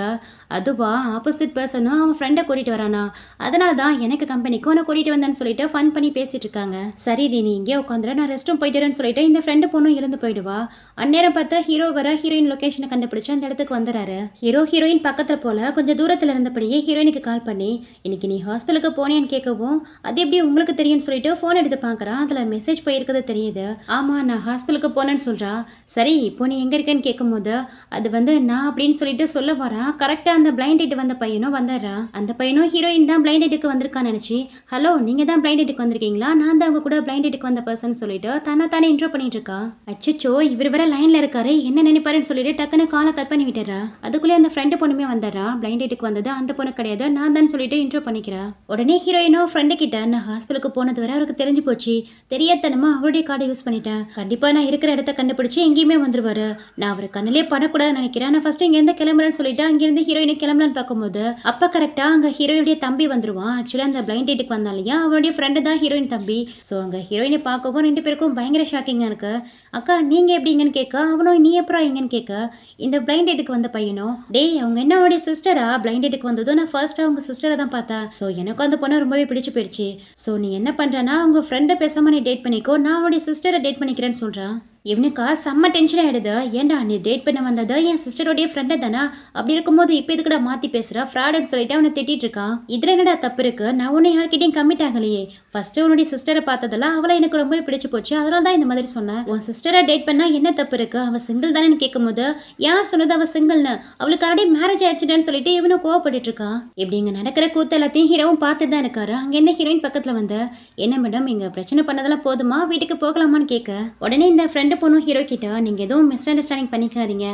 அதுவா ஆப்போசிட் பர்சனும் அவன் ஃப்ரெண்டை கூட்டிட்டு வரானா, அதனால தான் எனக்கு கம்பெனிக்கு உன்னை கூட்டிட்டு வந்தேன்னு சொல்லிட்டு ஃபன் பண்ணி பேசிட்டு இருக்காங்க. சரி நீ இங்கே உட்காந்துரு, நான் ரெஸ்ட் ரூம் போயிட்டுறேன்னு சொல்லிட்டு இந்த ஃப்ரெண்டு பொண்ணும் இருந்து போயிடுவா. அந்நேரம் பார்த்து ஹீரோ வர ஹீரோயின் லொகேஷனை கண்டுபிடிச்சு அந்த இடத்துக்கு வந்துறாரு. ஹீரோயின் பக்கத்துல போல கொஞ்சம் தூரத்துல இருந்தபடியே ஹீரோயினுக்கு கால் பண்ணி இன்னைக்கு நீ ஹாஸ்பிட்டலுக்கு போனேன்னு கேட்கவும் அது எப்படி உங்களுக்கு தெரியும்னு சொல்லிட்டு ஃபோன் எடுத்து பார்க்கறான். அதுல மெசேஜ் போயிருக்கிறது தெரியுது. ஆமா நான் ஹாஸ்பிட்டலுக்கு போனேன்னு சொல்றா. சரி இப்போ நீ எங்க இருக்கேன்னு கேட்கும்போது அது நான் அப்படின்னு சொல்லிட்டு சொல்ல வரா. கரெக்டா அந்த பிளைண்ட் டேட் வந்த பையனும் வந்துடுறா. அந்த பையனும் ஹீரோயின் தான் பிளைண்ட் டேட்டுக்கு வந்திருக்கான்னு நினைச்சு, ஹலோ நீங்க தான் பிளைண்ட் டேட்டுக்கு வந்திருக்கீங்களா, நான் தான் அவங்க கூட பிளைண்ட் டேட்டுக்கு வந்த பர்சன் சொல்லிட்டு தானே இன்ட்ரோ பண்ணிட்டு இருக்கா. அச்சோ இவர் வர லைன்ல இருக்காரு, என்ன நினைப்பாருன்னு சொல்லிட்டு டக்குன்னு காலை கட் பண்ணி விட்டுறா. அதுக்குள்ளே அந்த ஃப்ரெண்டு பொண்ணுமே வந்துடுறா. பிளைண்ட் டேட்டுக்கு வந்தது அந்த பொண்ணு கிடையாது, நான் தான் சொல்லிட்டு இன்ட்ரோ பண்ணிக்கிறா. உடனே ஹீரோயினோ ஃப்ரெண்டு கிட்ட நான் ஹாஸ்பிட்டலுக்கு போனது வரை அவருக்கு தெரிஞ்சு போச்சு, தெரியாதனமா அவருடைய கார்டை யூஸ் பண்ணிட்டேன், கண்டிப்பா நான் இருக்கிற இடத்த கண்டுபிடிச்சு எங்கேயுமே வந்துருவாரு, நான் அவர் கண்ணிலே படக்கூடாதுன்னு நினைக்கிறேன், நான் ஃபர்ஸ்ட் இங்கேருந்து கிளம்புறேன்னு சொல்லிட்டு அங்கிருந்து ஹீரோயினை கிளம்பலாம் போகலான்னு பார்க்கும்போது அப்ப கரெக்டா அங்க ஹீரோயினுடைய தம்பி வந்துருவான். ஆக்சுவலா அந்த பிளைண்ட் டேட்டுக்கு வந்தான் இல்லையா, அவனுடைய ஃப்ரெண்டு தான் ஹீரோயின் தம்பி. ஸோ அங்க ஹீரோயினை பார்க்கவும் 2 பேருக்கும் பயங்கர ஷாக்கிங்கா இருக்கு. அக்கா நீங்க எப்படி இங்கன்னு கேட்க, அவனும் நீ எப்பறம் இங்கன்னு கேட்க, இந்த பிளைண்ட் டேட்டுக்கு வந்த பையனும் டேய் அவங்க என்ன அவனுடைய சிஸ்டரா, பிளைண்ட் டேட்டுக்கு வந்ததும் நான் ஃபர்ஸ்ட் அவங்க சிஸ்டரை தான் பார்த்தேன். ஸோ எனக்கும் அந்த பொண்ணை ரொம்பவே பிடிச்சு போயிடுச்சு. ஸோ நீ என்ன பண்றனா உங்க ஃப்ரெண்டை பேசாம நீ டேட் பண்ணிக்கோ, நான் அவனுடைய சிஸ்டரை டேட் பண்ணிக்கிறேன்னு சொல்றான். இவனுக்கா செம்ம டென்ஷன் ஆயிடுது. ஏன்டா நீ டேட் பண்ண வந்தது என் சிஸ்டரோடைய ஃப்ரெண்டை தானே, அப்படி இருக்கும்போது இப்போ எதுக்குடா மாற்றி பேசுகிற ஃப்ராடுன்னு சொல்லிட்டு அவனை திட்டிட்டு இருக்கான். இதில் என்னடா தப்பு இருக்கு, நான் உன்னை யார்கிட்டையும் கமிட் ஆகலையே. ஃபர்ஸ்ட் உன்னுடைய சிஸ்டரை பார்த்ததெல்லாம் அவளை எனக்கு ரொம்பவே பிடிச்சு போச்சு, அதனால தான் இந்த மாதிரி சொன்னேன். உன் சிஸ்டரை டேட் பண்ணா என்ன தப்பு இருக்கு, அவள் சிங்கிள் தானேன்னு கேட்கும்போது யார் சொன்னது அவள் சிங்கிள்னு, அவளுக்கு ஆல்ரெடி மேரேஜ் ஆயிடுச்சுன்னு சொல்லிட்டு இவனும் கோவப்பட்டு இருக்கான். இப்படி இங்கே நடக்கிற கூத்து எல்லாத்தையும் ஹீரோவும் பார்த்து தான் இருக்காரு. அங்கே என்ன ஹீரோயின் பக்கத்தில் வந்து என்ன மேடம் இங்கே பிரச்சனை பண்ணதெல்லாம் போதுமா, வீட்டுக்கு போகலாமான்னு கேட்க உடனே இந்த ஃப்ரெண்டு பொண்ணும் ஹீரோ கிட்ட நீங்க எதுவும் மிஸ் அண்டர்ஸ்டாண்டிங் பண்ணிக்காதீங்க,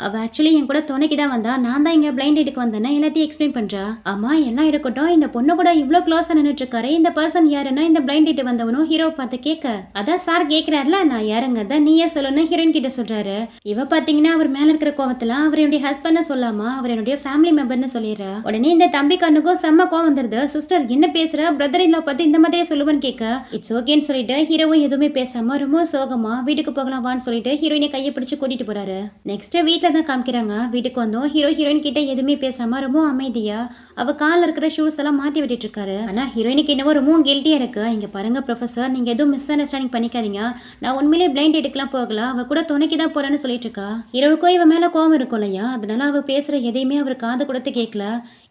அவ ஆக்சுவலி என் கூட துணைக்கு தான் வந்தா, நான் தான் இங்க பிளைண்ட் டேட்டுக்கு வந்தேன்னு எல்லாத்தையும் எக்ஸ்பிளைன் பண்றா. ஆமா எல்லாம் இருக்கட்டும், இந்த பொண்ணு கூட இவ்வளவு க்ளோஸா நின்றுட்டு இருக்காரு, இந்த பர்சன் யாருன்னா இந்த பிளைண்ட் டேட் வந்தவனும் ஹீரோ பார்த்து கேட்க அதான் சார் கேட்கிறாருல நான் யாருங்கிறத நீயே சொல்லணும் ஹீரோயின் கிட்ட சொல்றாரு. இவ பாத்தீங்கன்னா அவர் மேல இருக்கிற கோவத்துல அவர் என்னுடைய ஹஸ்பண்ட்னு சொல்லாம அவர் என்னுடைய ஃபேமிலி மெம்பர்னு சொல்லிடுறா. உடனே இந்த தம்பி கண்ணுக்கும் செம்ம கோவம் வந்துருது. சிஸ்டர் என்ன பேசுற, பிரதர் இன் லா பத்தி இந்த மாதிரியே சொல்லுவேன்னு கேட்க இட்ஸ் ஓகேன்னு சொல்லிட்டு ஹீரோவும் எதுவுமே பேசாம ரொம்ப சோகமா வீட்டுக்கு போகலாம் வான்னு சொல்லிட்டு ஹீரோயினை கையை பிடிச்சு கூட்டிட்டு போறாரு. நெக்ஸ்ட் வீட்ல தான் காமிக்கிறாங்க. வீட்டுக்கு வந்தோம் ஹீரோயின் கிட்ட எதுவுமே பேசாம ரொம்ப அமைதியா அவ காலில் இருக்கிற ஷூஸ் எல்லாம் மாத்தி விட்டுட்டு இருக்காரு. ஆனா ஹீரோயினுக்கு என்னவோ ரொம்ப கில்ட்டியா இருக்கு. இங்க பாருங்க ப்ரொஃபசர், நீங்க எதுவும் மிஸ் அண்டர்ஸ்டாண்டிங் பண்ணிக்காதீங்க, நான் உண்மையிலேயே பிளைண்ட் டேட்டுக்குலாம் போகல, அவ கூட துணைக்கு தான் போறேன்னு சொல்லிட்டு இருக்கா. ஹீரோவுக்கும் இவ மேல கோவம் இருக்கும் இல்லையா, அதனால அவ பேசுற எதையுமே அவர் காது கொடுத்து கேட்கல.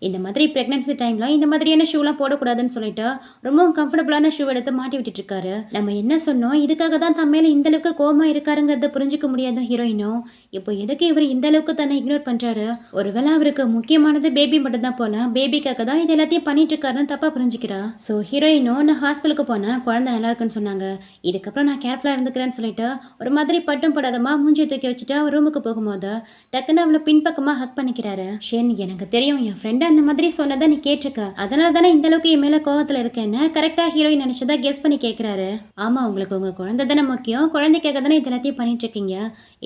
இந்த மாதிரி பிரெக்னன்சி டைம்ல இந்த மாதிரியான ஷூலாம் போடக்கூடாதுன்னு சொல்லிட்டு ரொம்ப கம்ஃபர்டபுளான ஷூ எடுத்து மாட்டி விட்டுட்டு இருக்காரு. நம்ம என்ன சொன்னோம், இதுக்காக தான் தன் மேல இந்த அளவுக்கு கோவமா இருக்காருங்கிறத புரிஞ்சுக்க முடியாத ஹீரோயினும் இப்போ எதுக்கு இவர் இந்த அளவுக்கு தன்னை இக்னோர் பண்றாரு, ஒருவேளை அவருக்கு முக்கியமானது பேபி மட்டும் தான் போல, பேபிக்காக தான் இது எல்லாத்தையும் பண்ணிட்டு இருக்காருன்னு தப்பா புரிஞ்சுக்கிறா. ஸோ ஹீரோயினும் நான் ஹாஸ்பிட்டலுக்கு போனேன், குழந்தை நல்லா இருக்குன்னு சொன்னாங்க, இதுக்கப்புறம் நான் கேர்ஃபுல்லா இருந்துக்கிறேன்னு சொல்லிட்டு ஒரு மாதிரி பட்டும் படாதமா மூஞ்சி தூக்கி வச்சுட்டு அவர் ரூமுக்கு போகும்போது டக்குன்னு அவளை பின்பக்கமா ஹக் பண்ணிக்கிறாரு. ஷேன் எனக்கு தெரியும் என் ஃப்ரெண்ட் அந்த மாதிரி சொன்னதை நீ கேட்டிருக்க, அதனால தானே இந்த அளவுக்கு என் மேல கோவத்துல இருக்கேன்னு கரெக்டா ஹீரோயின் நினைச்சதா கெஸ் பண்ணி கேட்கிறாரு. ஆமா உங்களுக்கு உங்க குழந்தை தானே முக்கியம், குழந்தைக்காக தானே இது எல்லாத்தையும் பண்ணிட்டு இருக்கீங்க,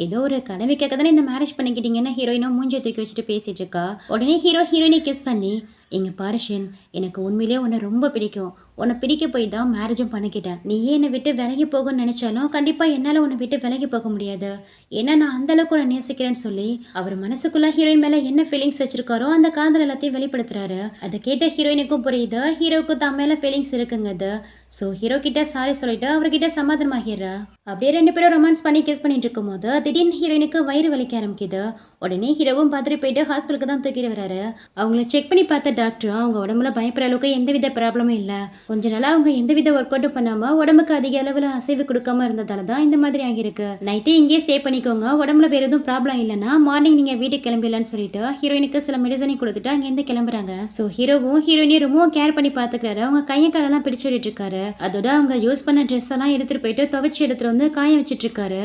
ஏதோ ஒரு கடமைக்காக தானே இந்த மேரேஜ் பண்ணிக்கிட்டீங்கன்னு ஹீரோயினும் மூஞ்சி தூக்கி வச்சுட்டு பேசிட்டு இருக்கா. உடனே ஹீரோயினை கிஸ் பண்ணி இங்க பாரு ஷென், எனக்கு உண்மையிலேயே உன்னை ரொம்ப பிடிக்கும், உன்னை பிடிக்க போய் தான் மேரேஜும் பண்ணிக்கிட்டேன், நீயே என்னை விட்டு விலகி போகணும்னு நினைச்சாலும் கண்டிப்பா என்னால உன்னை விட்டு விலகி போக முடியாது, ஏன்னா நான் அந்த அளவுக்கு உன்னை நேசிக்கிறேன்னு சொல்லி அவர் மனசுக்குள்ள ஹீரோயின் மேல என்ன ஃபீலிங்ஸ் வச்சிருக்காரோ அந்த காதல் எல்லாத்தையும் வெளிப்படுத்துறாரு. அதை கேட்ட ஹீரோயினுக்கும் புரியுது ஹீரோவுக்கும் தான் மேல ஃபீலிங்ஸ் இருக்குங்கிறது. ஸோ ஹீரோ கிட்ட சாரி சொல்லிட்டு அவர்கிட்ட சமாதானமாகிடுறா. அப்படியே 2 பேரும் ரொமான்ஸ் பண்ணி கிஸ் பண்ணிட்டு இருக்கும் போது திடீர்னு ஹீரோயினுக்கு வயிறு வலிக்க ஆரம்பிக்குது. உடனே ஹீரோவும் பார்த்துட்டு போயிட்டு ஹாஸ்பிட்டலுக்கு தான் தூக்கிட்டு வராரு. அவங்கள செக் பண்ணி பார்த்த டாக்டர் அவங்க உடம்புல பயப்படுற அளவுக்கு எந்தவித ப்ராப்ளமும் இல்லை, கொஞ்ச நாளா அவங்க எந்தவித ஒர்க் அவுட்டும் பண்ணாம உடம்புக்கு அதிக அளவில் அசைவு கொடுக்காம இருந்ததால தான் இந்த மாதிரி ஆகியிருக்கு, நைட்டே இங்கேயே ஸ்டே பண்ணிக்கோங்க, உடம்புல வேற எதுவும் ப்ராப்ளம் இல்லைன்னா மார்னிங் நீங்க வீட்டுக்கு கிளம்பிடலான்னு சொல்லிட்டு ஹீரோயினுக்கு சில மெடிசனை கொடுத்துட்டு அங்கேருந்து கிளம்புறாங்க. ஸோ ஹீரோவும் ஹீரோயினையும் ரொம்பவும் கேர் பண்ணி பார்த்துக்கிறாரு. அவங்க கையை காலெல்லாம் பிடிச்சு விட்டுட்டு இருக்காரு. அதோட அவங்க யூஸ் பண்ண ட்ரெஸ் எல்லாம் எடுத்துட்டு போயிட்டு துவைச்சு எடுத்துட்டு வந்து காய வச்சிட்டு இருக்காரு.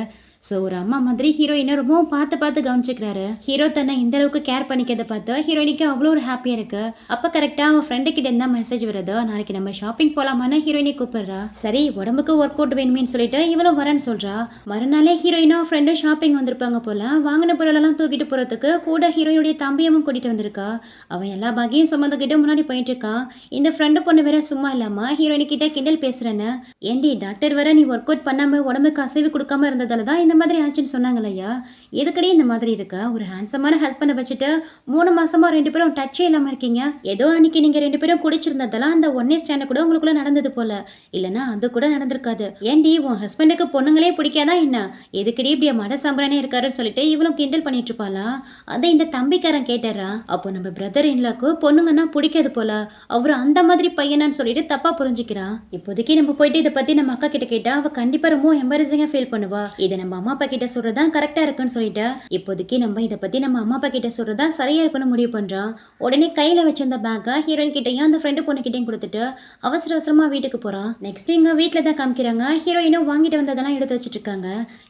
ஸோ ஒரு அம்மா மாதிரி ஹீரோயினை ரொம்பவும் பார்த்து கவனிச்சுக்கிறாரு. ஹீரோ தன்னை இந்த அளவுக்கு கேர் பண்ணிக்கிறத பார்த்து ஹீரோயினுக்கு அவ்வளோ ஒரு ஹாப்பியாக இருக்கு. அப்போ கரெக்டாக அவன் ஃப்ரெண்டு கிட்ட இருந்தால் மெசேஜ் வருது, நாளைக்கு நம்ம ஷாப்பிங் போகலாமான்னு ஹீரோயினை கூப்பிடுறா. சரி உடம்புக்கு ஒர்க் அவுட் வேணுமேன்னு சொல்லிட்டு இவளும் வரேன்னு சொல்றா. மறுநாளே ஹீரோயினும் ஃப்ரெண்டும் ஷாப்பிங் வந்திருப்பாங்க போல, வாங்கின பொருளெல்லாம் தூக்கிட்டு போகிறதுக்கு கூட ஹீரோயினுடைய தம்பியவும் கூட்டிட்டு வந்திருக்கா. அவன் எல்லா பாகியும் சுமந்துக்கிட்டு முன்னாடி போயிட்டு இருக்கான். இந்த ஃப்ரெண்டு பொண்ணு வேற சும்மா இல்லாமல் ஹீரோயினு கிட்ட கிண்டல் பேசுறேன்னு, ஏண்டி டாக்டர் வேற நீ ஒர்க் அவுட் பண்ணாமல் உடம்புக்கு அசைவு கொடுக்காம இருந்ததால தான் இந்த மாதிரி ஆச்சுன்னு சொன்னாங்க இல்லையா, எதுக்கடி இந்த மாதிரி இருக்கா, ஒரு ஹேண்ட்ஸமான ஹஸ்பண்டை வச்சுட்டு 3 மாசமா 2 பேரும் டச்சே இல்லாம இருக்கீங்க, ஏதோ அன்னைக்கு நீங்க 2 பேரும் குடிச்சிருந்ததெல்லாம் அந்த ஒன்னே ஸ்டாண்ட கூட உங்களுக்குள்ள நடந்தது போல, இல்லைன்னா அது கூட நடந்திருக்காது, ஏண்டி உன் ஹஸ்பண்டுக்கு பொண்ணுங்களே பிடிக்காதா என்ன, எதுக்கடி இப்படி மட சம்பரனே இருக்காருன்னு சொல்லிட்டு இவளும் கிண்டல் பண்ணிட்டு இருப்பாளா. அதை இந்த தம்பிக்காரன் கேட்டுறா. அப்போ நம்ம பிரதர் இன்லாக்கு பொண்ணுங்கன்னா பிடிக்காது போல, அவரு அந்த மாதிரி பையனான்னு சொல்லிட்டு தப்பா புரிஞ்சுக்கிறான். இப்போதைக்கு நம்ம போயிட்டு இதை பத்தி நம்ம அக்கா கிட்ட கேட்டா அவ கண்டிப்பா ரொம்ப எம்பரசிங்கா ஃபீல் பண்ணுவா, இதை நம்ம அம்மா அப்பா கிட்ட சொல்றதான் கரெக்டா இருக்குன்னு சொல்லிட்டு இப்போதைக்கு நம்ம இதை பத்தி நம்ம அம்மா அப்பா கிட்ட சொல்றதா சரியா இருக்குன்னு முடிவு பண்றான். உடனே கையில வச்சிருந்த பேக்கை ஹீரோயின் கிட்டையும் அந்த ஃப்ரெண்டு பொண்ணு கிட்டையும் கொடுத்துட்டு அவசரமா வீட்டுக்கு போறான். நெக்ஸ்ட் இங்க வீட்டுல தான் காமிக்கிறாங்க. ஹீரோயினும் வாங்கிட்டு வந்ததெல்லாம் எடுத்து வச்சுட்டு இருக்காங்க.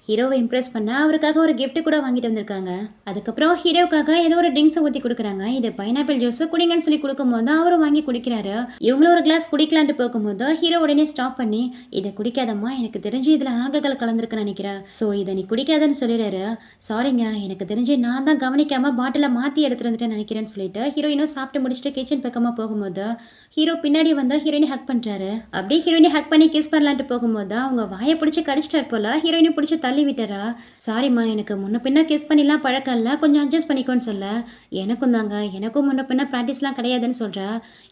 ஹீரோவை இம்ப்ரெஸ் பண்ண அவருக்காக ஒரு கிஃப்ட் கூட வாங்கிட்டு வந்திருக்காங்க. அதுக்கப்புறம் ஹீரோவுக்காக ஏதோ ஒரு ட்ரிங்க்ஸ் ஊத்தி கொடுக்குறாங்க. இது பைனாப்பிள் ஜூஸ் குடிங்கன்னு சொல்லி கொடுக்கும்போது அவரும் வாங்கி குடிக்கிறாரு. இவங்களும் ஒரு கிளாஸ் குடிக்கலான்ட்டு போகும்போது ஹீரோ உடனே ஸ்டாப் பண்ணி இதை குடிக்காதம்மா, எனக்கு தெரிஞ்சு இதுல ஆல்கஹால் கலந்துருக்குன்னு நினைக்கிறேன், ஸோ இதை நீ குடிக்காதன்னு சொல்லிடுறாரு. சாரிங்க, எனக்கு தெரிஞ்சு நான் தான் கவனிக்காம பாட்டிலை மாற்றி எடுத்துட்டு வந்துட்டேன்னு நினைக்கிறேன்னு சொல்லிட்டு ஹீரோயினும் சாப்பிட்டு முடிச்சுட்டு கிச்சன் பக்கமாக போகும்போது ஹீரோ பின்னாடி வந்து ஹீரோயினை ஹக் பண்ணுறாரு. அப்படியே ஹீரோயினை ஹக் பண்ணி கிஸ் பண்ணலான்ட்டு போகும்போது அவங்க வாயை பிடிச்சி கடிச்சிட்டார் போல. ஹீரோயினை பிடிச்சி தள்ளி விட்டுறா. சாரிம்மா, எனக்கு முன்ன பின்ன கிஸ் பண்ணிலாம் பழக்கம் இல்லை, கொஞ்சம் அட்ஜஸ்ட் பண்ணிக்கோன்னு சொல்ல. எனக்கும் தாங்க, எனக்கும் முன்ன பின்ன ப்ராக்டிஸ்லாம் கிடையாதுன்னு சொல்கிறா.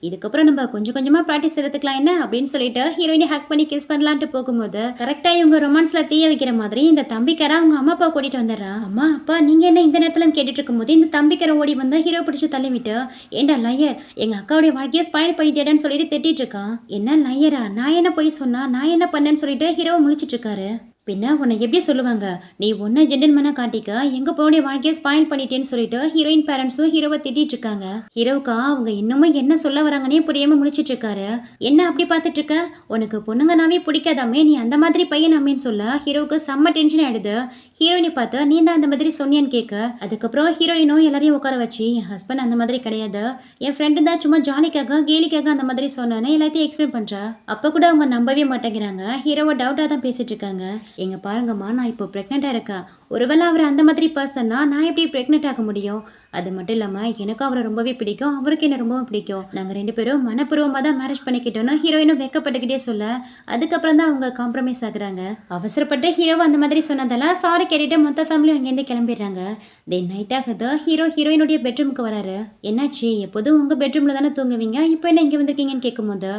இதுக்கப்புறம் நம்ம கொஞ்சம் கொஞ்சமாக ப்ராக்டிஸ் எடுத்துக்கலாம் என்ன அப்படின்னு சொல்லிட்டு ஹீரோயினை ஹக் பண்ணி கிஸ் பண்ணலான்ட்டு போகும்போது கரெக்டாக இவங்க ரொமான்ஸில் தீய வைக்கிற மாதிரி இந்த தம்பிக்கார அவங்க அம்மா அப்பா கூட்டிகிட்டு வந்துடுறா. அம்மா அப்பா நீங்கள் என்ன இந்த நேரத்தில் கேட்டுட்டு இருக்கும்போது இந்த தம்பிக்கார ஓடி வந்து ஹீரோ பிடிச்சி தள்ளி விட்டு, ஏண்டா லயர், எங்கள் அக்காவுடைய வாழ்க்கையை ஸ்பாயில் பண்ணிட்டேன்னு சொல்லிட்டு திட்டிட்டு இருக்கான். என்ன லயரா, நான் என்ன போய் சொன்னா, நான் என்ன பண்ணேன்னு சொல்லிட்டு ஹீரோவை முழிச்சிட்டு இருக்காரு. பின்ன உன்னை எப்படி சொல்லுவாங்க, நீ ஒன்றை ஜென்டல்மேனாக காட்டிக்க எங்கே போனுடைய வாழ்க்கையை ஸ்பாயில் பண்ணிட்டேன்னு சொல்லிட்டு ஹீரோயின் பேரண்ட்ஸும் ஹீரோவை திட்டிட்டு இருக்காங்க. ஹீரோவுக்கா அவங்க இன்னமும் என்ன சொல்ல வராங்கன்னே புரியாம முடிச்சிட்டு இருக்காரு. என்ன அப்படி பார்த்துட்டு இருக்க, உனக்கு பொண்ணுங்கனாவே பிடிக்காதாமே, நீ அந்த மாதிரி பையனாமேன்னு சொல்ல ஹீரோவுக்கு செம்ம டென்ஷன் ஆயிடுது. ஹீரோயினை பார்த்து நீ தான் அந்த மாதிரி சொன்னியான்னு கேட்க, அதுக்கப்புறம் ஹீரோயினும் எல்லாரையும் உட்கார வச்சு என் ஹஸ்பண்ட் அந்த மாதிரி கிடையாது, என் ஃப்ரெண்டு தான் சும்மா ஜாலிக்காக கேலிக்காக அந்த மாதிரி சொன்னானே எல்லாத்தையும் எக்ஸ்பிளைன் பண்ணுறா. அப்போ கூட அவங்க நம்பவே மாட்டேங்கிறாங்க. ஹீரோவை டவுட்டாக தான் பேசிட்டு இருக்காங்க. எங்க பாருங்கம்மா, நான் இப்போ ப்ரெக்னெண்ட்டாக இருக்கேன். ஒருவேளை அவர் அந்த மாதிரி பர்சன்னா நான் எப்படி ப்ரெக்னென்ட் ஆக முடியும்? அது மட்டும் இல்லாமல் எனக்கும் அவரை ரொம்பவே பிடிக்கும், அவருக்கு என்ன ரொம்பவும் பிடிக்கும். நாங்கள் 2 பேரும் மனப்பூர்வமாக தான் மேரேஜ் பண்ணிக்கிட்டோன்னு ஹீரோயினும் வெக்கப்பட்டுக்கிட்டே சொல்ல, அதுக்கப்புறம் தான் அவங்க காம்ப்ரமைஸ் ஆகுறாங்க. அவசரப்பட்டு ஹீரோவை அந்த மாதிரி சொன்னதால சாரி கேட்டுட்டு மொத்த ஃபேமிலியும் அங்கேருந்து கிளம்பிடுறாங்க. தென் நைட் ஆகுது. ஹீரோயினுடைய பெட்ரூமுக்கு வராரு. என்னாச்சு, எப்போதும் உங்கள் பெட்ரூமில் தானே தூங்குவீங்க, இப்போ என்ன இங்கே வந்திருக்கீங்கன்னு கேட்கும்போது,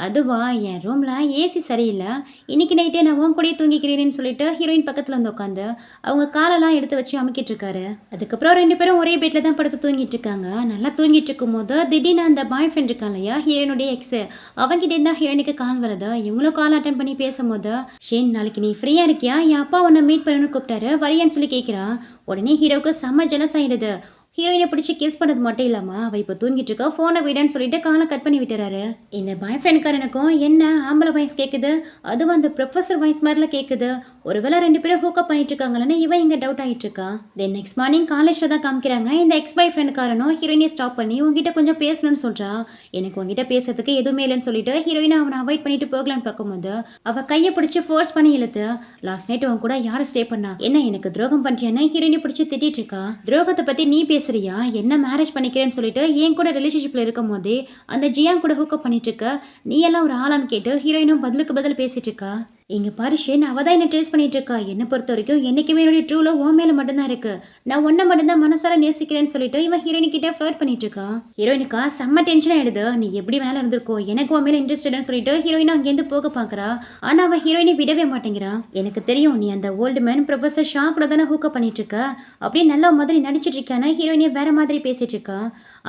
அதுவா என் ரூமில் ஏசி சரியில்லை, இன்னைக்கு நைட்டே நான் உன் கூடயே தூங்கிக்கிறேன்னு சொல்லிட்டு ஹீரோயின் பக்கத்தில் வந்து உட்காந்து அவங்க காலெல்லாம் எடுத்து வச்சு அமுக்கிட்டு இருக்காரு. அதுக்கப்புறம் 2 பேரும் ஒரே பெட்ல தான் படுத்து தூங்கிட்டு இருக்காங்க. நல்லா தூங்கிட்டு இருக்கும் போது திடீர்னு அந்த பாய் ஃப்ரெண்ட் இருக்கான் இல்லையா, ஹீரோனுடைய எக்ஸ், அவங்கிட்ட இருந்தா ஹீரோனுக்கு கால் வருது. இவங்களும் கால் அட்டன் பண்ணி பேசும்போது, ஷேன் நாளைக்கு நீ ஃப்ரீயா இருக்கியா, என் அப்பா உன்னை மீட் பண்ணணும்னு கூப்பிட்டாரு, வரியான்னு சொல்லி கேட்கிறான். உடனே ஹீரோவுக்கு செம்ம ஜெலஸ் ஆயிடுது. ஹீரோயினை பிடிச்சி கிஸ் பண்ணது மட்டும் இல்லாமல் அவள் இப்போ தூங்கிட்டு இருக்கா, ஃபோனை விடன்னு சொல்லிட்டு காலை கட் பண்ணி விட்டுறாரு. இந்த பாய் ஃப்ரெண்ட்காரனுக்கும் என்ன ஆம்பளை வாய்ஸ் கேட்குது, அதுவும் அந்த ப்ரொஃபஸர் வாய்ஸ் மாதிரிலாம் கேட்குது. ஒருவேளை 2 பேரும் ஹூக்கப் பண்ணிட்டு இருக்காங்கன்னு இவன் இங்கே டவுட் ஆகிட்டு இருக்கா. தென் நெக்ஸ்ட் மார்னிங் காலேஜில் தான் காமிக்கிறாங்க. இந்த எக்ஸ் பாய் ஃப்ரெண்டுக்காரனும் ஹீரோயினை ஸ்டாப் பண்ணி உங்ககிட்ட கொஞ்சம் பேசணும்னு சொல்கிறா. எனக்கு உங்ககிட்ட பேசுறதுக்கு எதுவுமே இல்லைன்னு சொல்லிட்டு ஹீரோயினை அவனை அவாய்ட் பண்ணிட்டு போகலான்னு பார்க்கும்போது அவள் கையை பிடிச்சி ஃபோர்ஸ் பண்ணி இழுத்து, லாஸ்ட் நைட் அவன் கூட யாரை ஸ்டே பண்ணா, என்ன எனக்கு துரோகம் பண்ணுறியான்னு ஹீரோயினை பிடிச்சி திட்டிட்டு இருக்கா. துரோகத்தை பற்றி நீ பேசுறியா, என்ன மேரேஜ் பண்ணிக்கிறேன்னு சொல்லிட்டு என் கூட ரிலேஷன்ஷிப்பில் இருக்கும் போதே அந்த ஜியாங் கூட ஹூக்கப் பண்ணிட்டு இருக்க, நீ எல்லாம் ஒரு ஆளான்னு கேட்டு ஹீரோயினும் பதிலுக்கு பதில் பேசிட்டு இருக்கா. இங்கே பாரு ஷேன், அவள் தான் என்ன ட்ரேஸ் பண்ணிட்டு இருக்கா. என்னை பொறுத்த வரைக்கும் என்றைக்குமே என்னுடைய ட்ரூல உன் மேலே மட்டும்தான் இருக்கு, நான் ஒன்றை மட்டும்தான் மனசார நேசிக்கிறேன்னு சொல்லிட்டு இவன் ஹீரோயின்கிட்ட ஃப்ளர்ட் பண்ணிட்டு இருக்கா. ஹீரோயினுக்கா செம்ம டென்ஷன் ஆயிடுது. நீ எப்படி வேணாலும் இருந்திருக்கோ, எனக்கு உன் மேலே இன்ட்ரெஸ்டட்னு சொல்லிட்டு ஹீரோயின் அங்கேருந்து போக பார்க்குறா. ஆனால் அவள் ஹீரோயினை விடவே மாட்டேங்கிறா. எனக்கு தெரியும் நீ அந்த ஓல்டு மேன் ப்ரொஃபஸர் ஷா கூட தானே ஹூக்கப் பண்ணிட்டு இருக்க, அப்படியே நல்ல மாதிரி நடிச்சிட்டு இருக்கான ஹீரோயினே வேற மாதிரி பேசிட்டு இருக்கா.